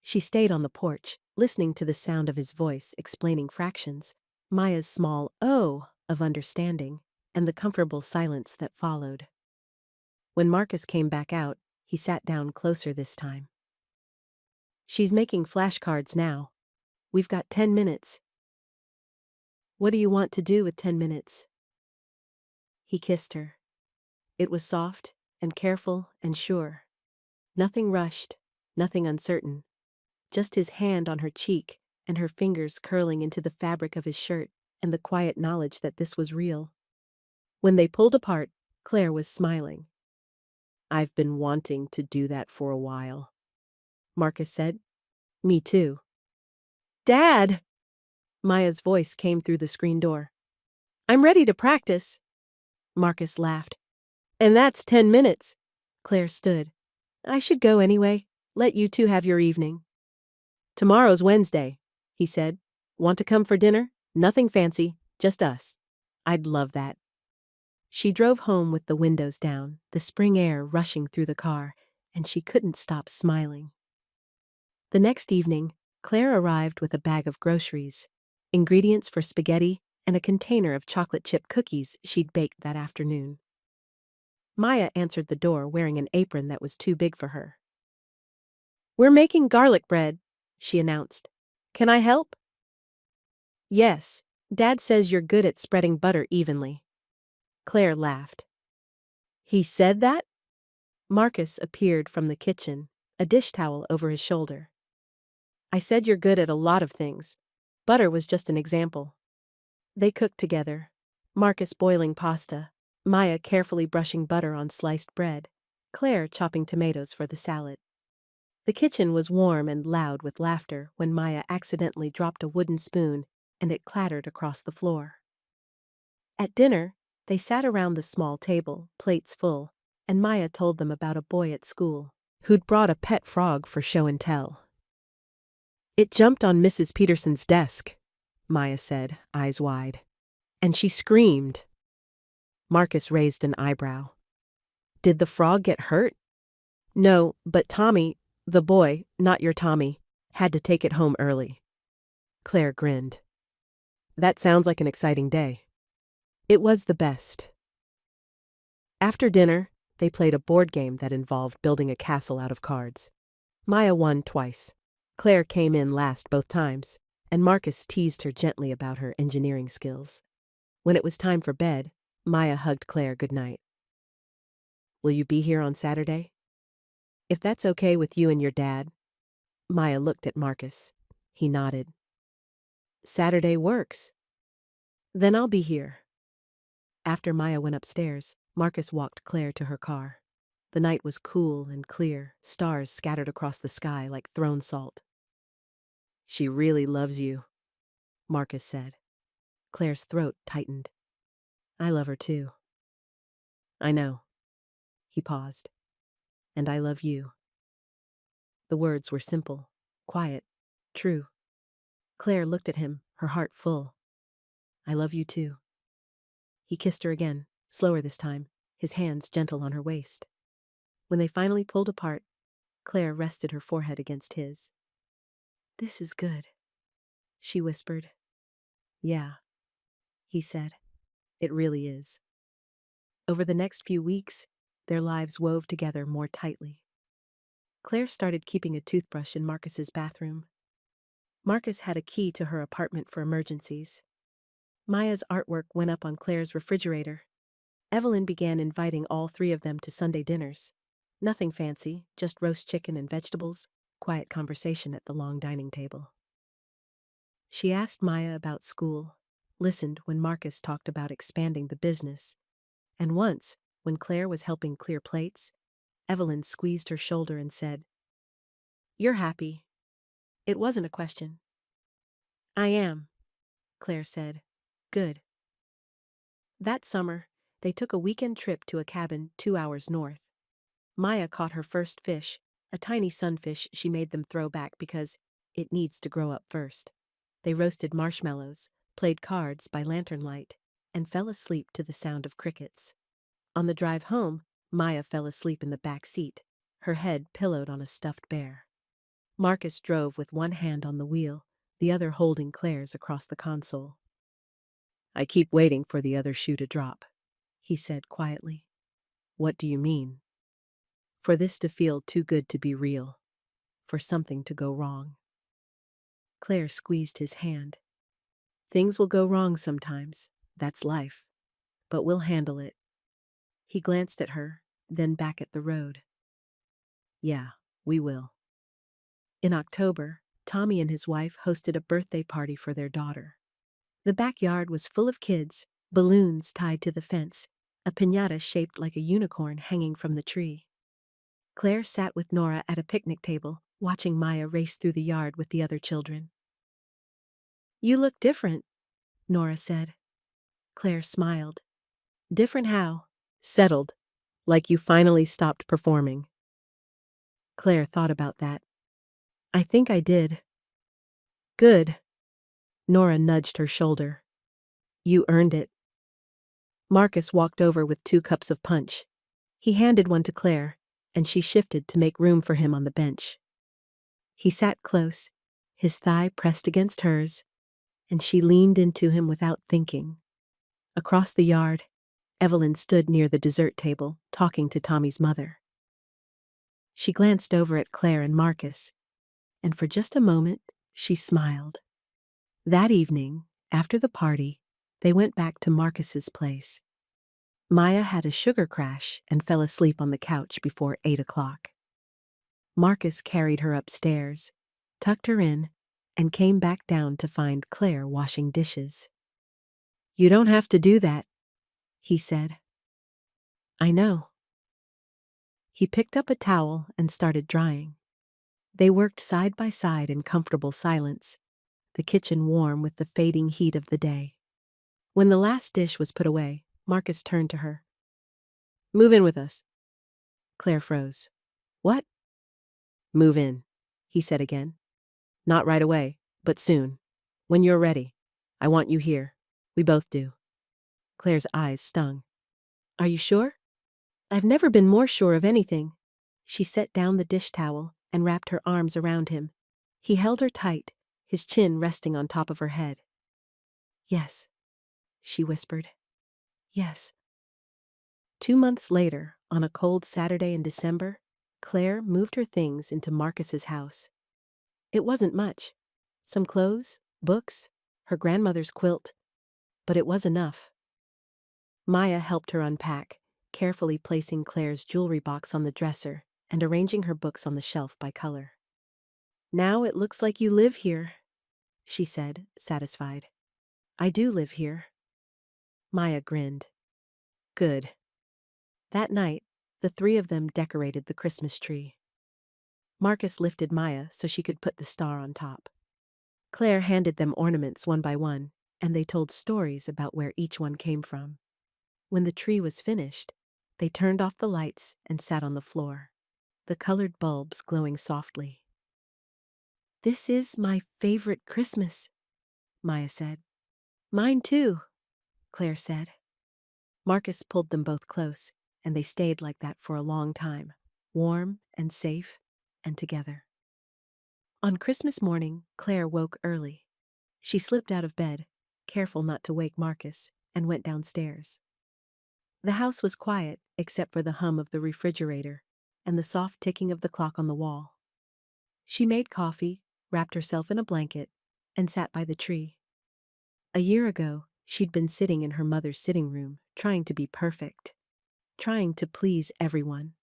She stayed on the porch, listening to the sound of his voice explaining fractions, Maya's small "oh" of understanding, and the comfortable silence that followed. When Marcus came back out, he sat down closer this time. "She's making flashcards now. We've got 10 minutes. What do you want to do with 10 minutes? He kissed her. It was soft and careful and sure. Nothing rushed, nothing uncertain. Just his hand on her cheek and her fingers curling into the fabric of his shirt and the quiet knowledge that this was real. When they pulled apart, Claire was smiling. "I've been wanting to do that for a while," Marcus said. "Me too." "Dad!" Maya's voice came through the screen door. "I'm ready to practice." Marcus laughed. "And that's 10 minutes. Claire stood. "I should go anyway. Let you two have your evening." "Tomorrow's Wednesday," he said. "Want to come for dinner? Nothing fancy, just us." "I'd love that." She drove home with the windows down, the spring air rushing through the car, and she couldn't stop smiling. The next evening, Claire arrived with a bag of groceries, ingredients for spaghetti, and a container of chocolate chip cookies she'd baked that afternoon. Maya answered the door wearing an apron that was too big for her. "We're making garlic bread," she announced. "Can I help?" "Yes, Dad says you're good at spreading butter evenly." Claire laughed. "He said that?" Marcus appeared from the kitchen, a dish towel over his shoulder. "I said you're good at a lot of things. Butter was just an example." They cooked together, Marcus boiling pasta, Maya carefully brushing butter on sliced bread, Claire chopping tomatoes for the salad. The kitchen was warm and loud with laughter when Maya accidentally dropped a wooden spoon and it clattered across the floor. At dinner, they sat around the small table, plates full, and Maya told them about a boy at school who'd brought a pet frog for show and tell. "It jumped on Mrs. Peterson's desk," Maya said, eyes wide. "And she screamed." Marcus raised an eyebrow. "Did the frog get hurt?" "No, but Tommy, the boy, not your Tommy, had to take it home early." Claire grinned. "That sounds like an exciting day." It was the best. After dinner, they played a board game that involved building a castle out of cards. Maya won twice. Claire came in last both times, and Marcus teased her gently about her engineering skills. When it was time for bed, Maya hugged Claire goodnight. "Will you be here on Saturday?" "If that's okay with you and your dad." Maya looked at Marcus. He nodded. "Saturday works." "Then I'll be here." After Maya went upstairs, Marcus walked Claire to her car. The night was cool and clear, stars scattered across the sky like thrown salt. "She really loves you," Marcus said. Claire's throat tightened. "I love her too." "I know." He paused. "And I love you." The words were simple, quiet, true. Claire looked at him, her heart full. "I love you too." He kissed her again, slower this time, his hands gentle on her waist. When they finally pulled apart, Claire rested her forehead against his. "This is good," she whispered. "Yeah," he said. "It really is." Over the next few weeks, their lives wove together more tightly. Claire started keeping a toothbrush in Marcus's bathroom. Marcus had a key to her apartment for emergencies. Maya's artwork went up on Claire's refrigerator. Evelyn began inviting all three of them to Sunday dinners. Nothing fancy, just roast chicken and vegetables, quiet conversation at the long dining table. She asked Maya about school, listened when Marcus talked about expanding the business, and once, when Claire was helping clear plates, Evelyn squeezed her shoulder and said, "You're happy." It wasn't a question. "I am," Claire said. "Good." That summer, they took a weekend trip to a cabin 2 hours north. Maya caught her first fish, a tiny sunfish she made them throw back because it needs to grow up first. They roasted marshmallows, played cards by lantern light, and fell asleep to the sound of crickets. On the drive home, Maya fell asleep in the back seat, her head pillowed on a stuffed bear. Marcus drove with one hand on the wheel, the other holding Claire's across the console. "I keep waiting for the other shoe to drop," he said quietly. "What do you mean?" "For this to feel too good to be real. For something to go wrong." Claire squeezed his hand. "Things will go wrong sometimes. That's life. but we'll handle it." He glanced at her, then back at the road. "Yeah, we will." In October, Tommy and his wife hosted a birthday party for their daughter. The backyard was full of kids, balloons tied to the fence, a piñata shaped like a unicorn hanging from the tree. Claire sat with Nora at a picnic table, watching Maya race through the yard with the other children. "You look different," Nora said. Claire smiled. "Different how?" "Settled. Like you finally stopped performing." Claire thought about that. "I think I did." "Good." Nora nudged her shoulder. "You earned it." Marcus walked over with 2 cups of punch. He handed one to Claire, and she shifted to make room for him on the bench. He sat close, his thigh pressed against hers, and she leaned into him without thinking. Across the yard, Evelyn stood near the dessert table, talking to Tommy's mother. She glanced over at Claire and Marcus, and for just a moment, she smiled. That evening, after the party, they went back to Marcus's place. Maya had a sugar crash and fell asleep on the couch before 8 o'clock. Marcus carried her upstairs, tucked her in, and came back down to find Claire washing dishes. "You don't have to do that," he said. "I know." He picked up a towel and started drying. They worked side by side in comfortable silence, the kitchen warm with the fading heat of the day. When the last dish was put away, Marcus turned to her. "Move in with us." Claire froze. "What?" "Move in," he said again. "Not right away, but soon. When you're ready. I want you here. We both do." Claire's eyes stung. "Are you sure?" "I've never been more sure of anything." She set down the dish towel and wrapped her arms around him. He held her tight, his chin resting on top of her head. "Yes," she whispered. "Yes." 2 months later, on a cold Saturday in December, Claire moved her things into Marcus's house. It wasn't much. Some clothes, books, her grandmother's quilt, but it was enough. Maya helped her unpack, carefully placing Claire's jewelry box on the dresser and arranging her books on the shelf by color. "Now it looks like you live here," she said, satisfied. "I do live here." Maya grinned. "Good." That night, the 3 of them decorated the Christmas tree. Marcus lifted Maya so she could put the star on top. Claire handed them ornaments one by one, and they told stories about where each one came from. When the tree was finished, they turned off the lights and sat on the floor, the colored bulbs glowing softly. "This is my favorite Christmas," Maya said. "Mine too," Claire said. Marcus pulled them both close, and they stayed like that for a long time, warm and safe and together. On Christmas morning, Claire woke early. She slipped out of bed, careful not to wake Marcus, and went downstairs. The house was quiet except for the hum of the refrigerator and the soft ticking of the clock on the wall. She made coffee, wrapped herself in a blanket, and sat by the tree. A year ago, she'd been sitting in her mother's sitting room, trying to be perfect, trying to please everyone,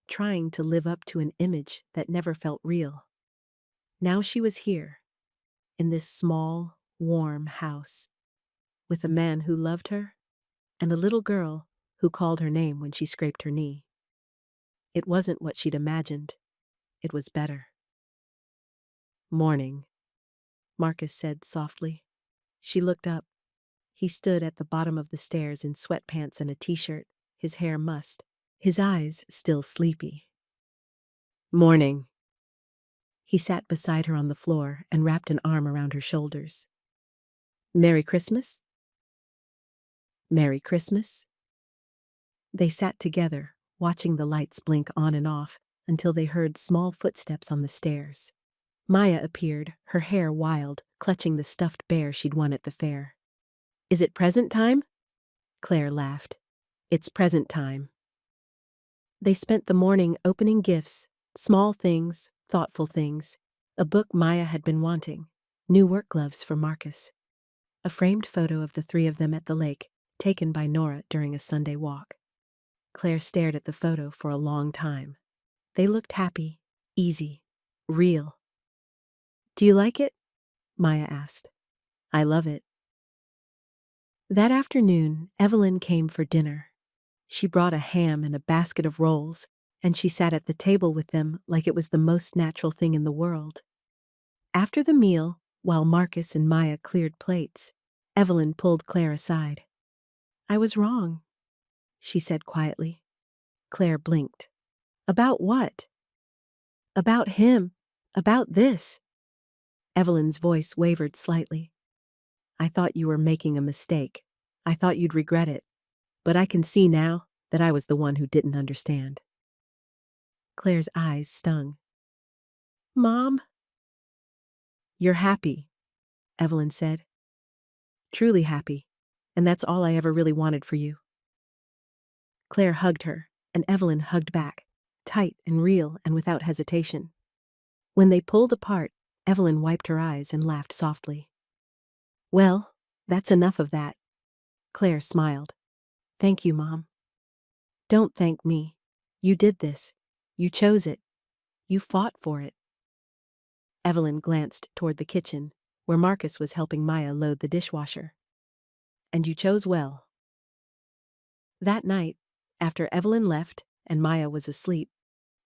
trying to live up to an image that never felt real. Now she was here, in this small, warm house, with a man who loved her and a little girl who called her name when she scraped her knee. It wasn't what she'd imagined. It was better. "Morning," Marcus said softly. She looked up. He stood at the bottom of the stairs in sweatpants and a t-shirt, his hair mussed, his eyes still sleepy. "Morning." He sat beside her on the floor and wrapped an arm around her shoulders. "Merry Christmas?" "Merry Christmas?" They sat together, watching the lights blink on and off until they heard small footsteps on the stairs. Maya appeared, her hair wild, clutching the stuffed bear she'd won at the fair. "Is it present time?" Claire laughed. "It's present time." They spent the morning opening gifts, small things, thoughtful things, a book Maya had been wanting, new work gloves for Marcus, a framed photo of the 3 of them at the lake, taken by Nora during a Sunday walk. Claire stared at the photo for a long time. They looked happy, easy, real. "Do you like it?" Maya asked. "I love it." That afternoon, Evelyn came for dinner. She brought a ham and a basket of rolls, and she sat at the table with them like it was the most natural thing in the world. After the meal, while Marcus and Maya cleared plates, Evelyn pulled Claire aside. "I was wrong," she said quietly. Claire blinked. "About what?" "About him. About this." Evelyn's voice wavered slightly. "I thought you were making a mistake. I thought you'd regret it. But I can see now that I was the one who didn't understand." Claire's eyes stung. "Mom?" "You're happy," Evelyn said. "Truly happy. And that's all I ever really wanted for you." Claire hugged her, and Evelyn hugged back, tight and real and without hesitation. When they pulled apart, Evelyn wiped her eyes and laughed softly. "Well, that's enough of that." Claire smiled. "Thank you, Mom." "Don't thank me. You did this. You chose it. You fought for it." Evelyn glanced toward the kitchen, where Marcus was helping Maya load the dishwasher. "And you chose well." That night, after Evelyn left and Maya was asleep,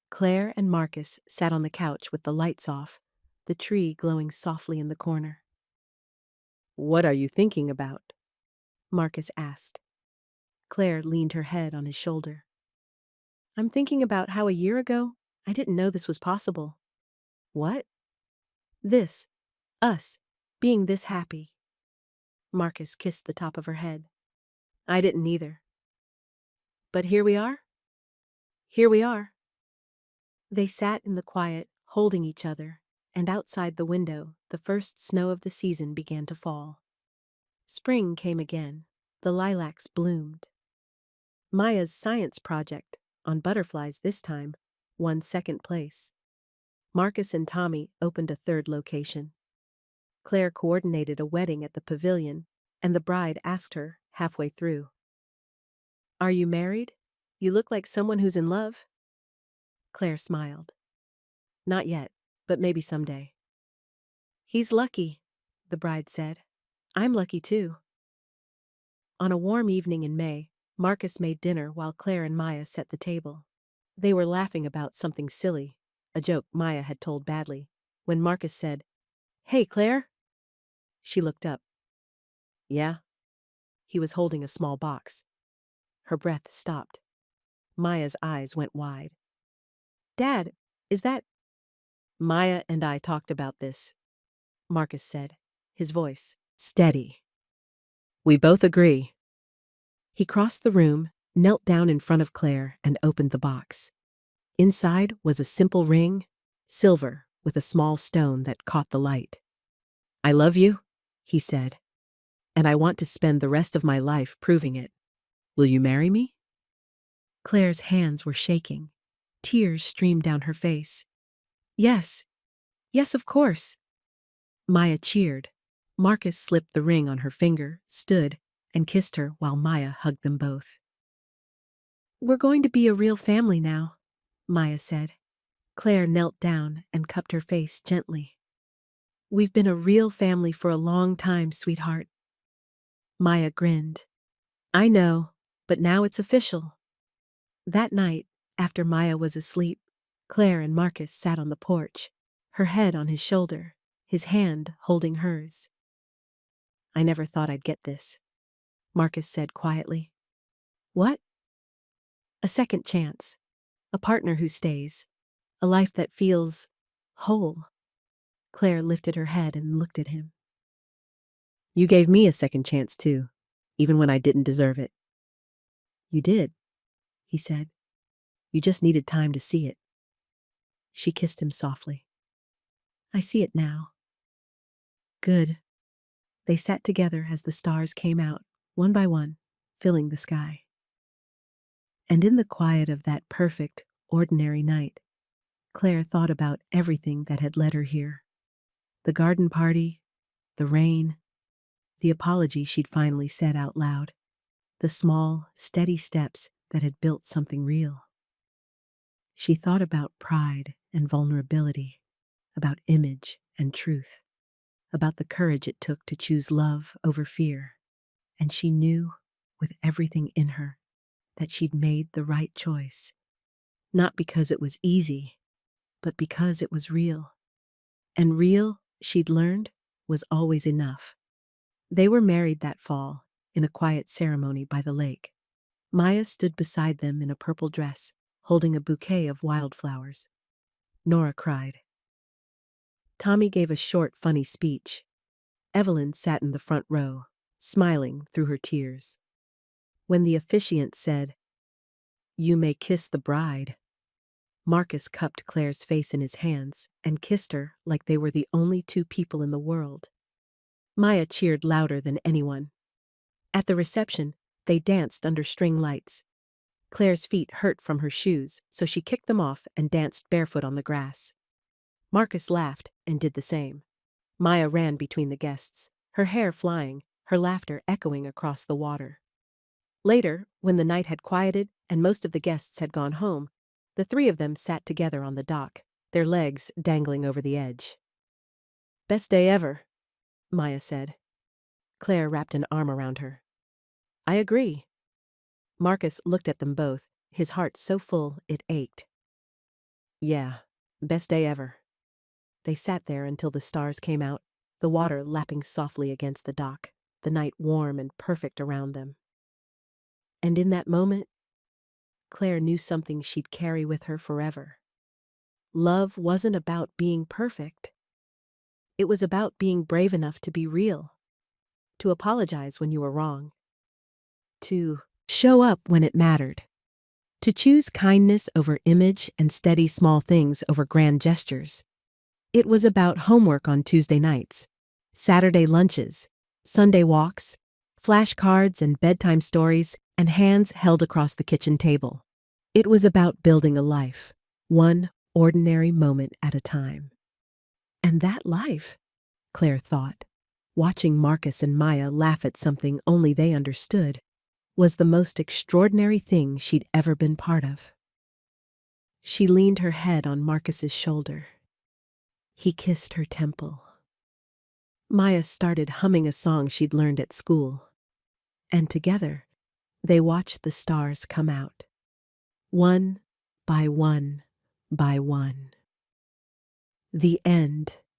Claire and Marcus sat on the couch with the lights off, the tree glowing softly in the corner. "What are you thinking about?" Marcus asked. Claire leaned her head on his shoulder. "I'm thinking about how a year ago I didn't know this was possible." "What?" "This. Us. Being this happy." Marcus kissed the top of her head. "I didn't either. But here we are. Here we are." They sat in the quiet, holding each other, and outside the window, the first snow of the season began to fall. Spring came again. The lilacs bloomed. Maya's science project, on butterflies this time, won second place. Marcus and Tommy opened a third location. Claire coordinated a wedding at the pavilion, and the bride asked her, halfway through, "Are you married? You look like someone who's in love." Claire smiled. "Not yet, but maybe someday." "He's lucky," the bride said. "I'm lucky too." On a warm evening in May, Marcus made dinner while Claire and Maya set the table. They were laughing about something silly, a joke Maya had told badly, when Marcus said, "Hey, Claire." She looked up. "Yeah?" He was holding a small box. Her breath stopped. Maya's eyes went wide. "Dad, is that—" "Maya and I talked about this," Marcus said, his voice steady. "We both agree." He crossed the room, knelt down in front of Claire, and opened the box. Inside was a simple ring, silver, with a small stone that caught the light. "I love you," he said, "and I want to spend the rest of my life proving it. Will you marry me?" Claire's hands were shaking. Tears streamed down her face. "Yes. Yes, of course." Maya cheered. Marcus slipped the ring on her finger, stood, and kissed her while Maya hugged them both. "We're going to be a real family now," Maya said. Claire knelt down and cupped her face gently. "We've been a real family for a long time, sweetheart." Maya grinned. "I know, but now it's official." That night, after Maya was asleep, Claire and Marcus sat on the porch, her head on his shoulder, his hand holding hers. "I never thought I'd get this," Marcus said quietly. "What?" "A second chance. A partner who stays. A life that feels whole." Claire lifted her head and looked at him. "You gave me a second chance too, even when I didn't deserve it." "You did," he said. "You just needed time to see it." She kissed him softly. "I see it now." "Good." They sat together as the stars came out, one by one, filling the sky. And in the quiet of that perfect, ordinary night, Claire thought about everything that had led her here. The garden party, the rain, the apology she'd finally said out loud. the small, steady steps that had built something real. She thought about pride and vulnerability, about image and truth, about the courage it took to choose love over fear, and she knew, with everything in her, that she'd made the right choice. Not because it was easy, but because it was real. And real, she'd learned, was always enough. They were married that fall, in a quiet ceremony by the lake. Maya stood beside them in a purple dress, holding a bouquet of wildflowers. Nora cried. Tommy gave a short, funny speech. Evelyn sat in the front row, smiling through her tears. When the officiant said, "You may kiss the bride," Marcus cupped Claire's face in his hands and kissed her like they were the only two people in the world. Maya cheered louder than anyone. At the reception, they danced under string lights. Claire's feet hurt from her shoes, so she kicked them off and danced barefoot on the grass. Marcus laughed and did the same. Maya ran between the guests, her hair flying, her laughter echoing across the water. Later, when the night had quieted and most of the guests had gone home, the three of them sat together on the dock, their legs dangling over the edge. "Best day ever," Maya said. Claire wrapped an arm around her. "I agree." Marcus looked at them both, his heart so full it ached. "Yeah, best day ever." They sat there until the stars came out, the water lapping softly against the dock, the night warm and perfect around them. And in that moment, Claire knew something she'd carry with her forever. Love wasn't about being perfect. It was about being brave enough to be real, to apologize when you were wrong, to show up when it mattered, to choose kindness over image and steady small things over grand gestures. It was about homework on Tuesday nights, Saturday lunches, Sunday walks, flashcards and bedtime stories, and hands held across the kitchen table. It was about building a life, one ordinary moment at a time. And that life, Claire thought, watching Marcus and Maya laugh at something only they understood, was the most extraordinary thing she'd ever been part of. She leaned her head on Marcus's shoulder. He kissed her temple. Maya started humming a song she'd learned at school. And together, they watched the stars come out, one by one by one. The end.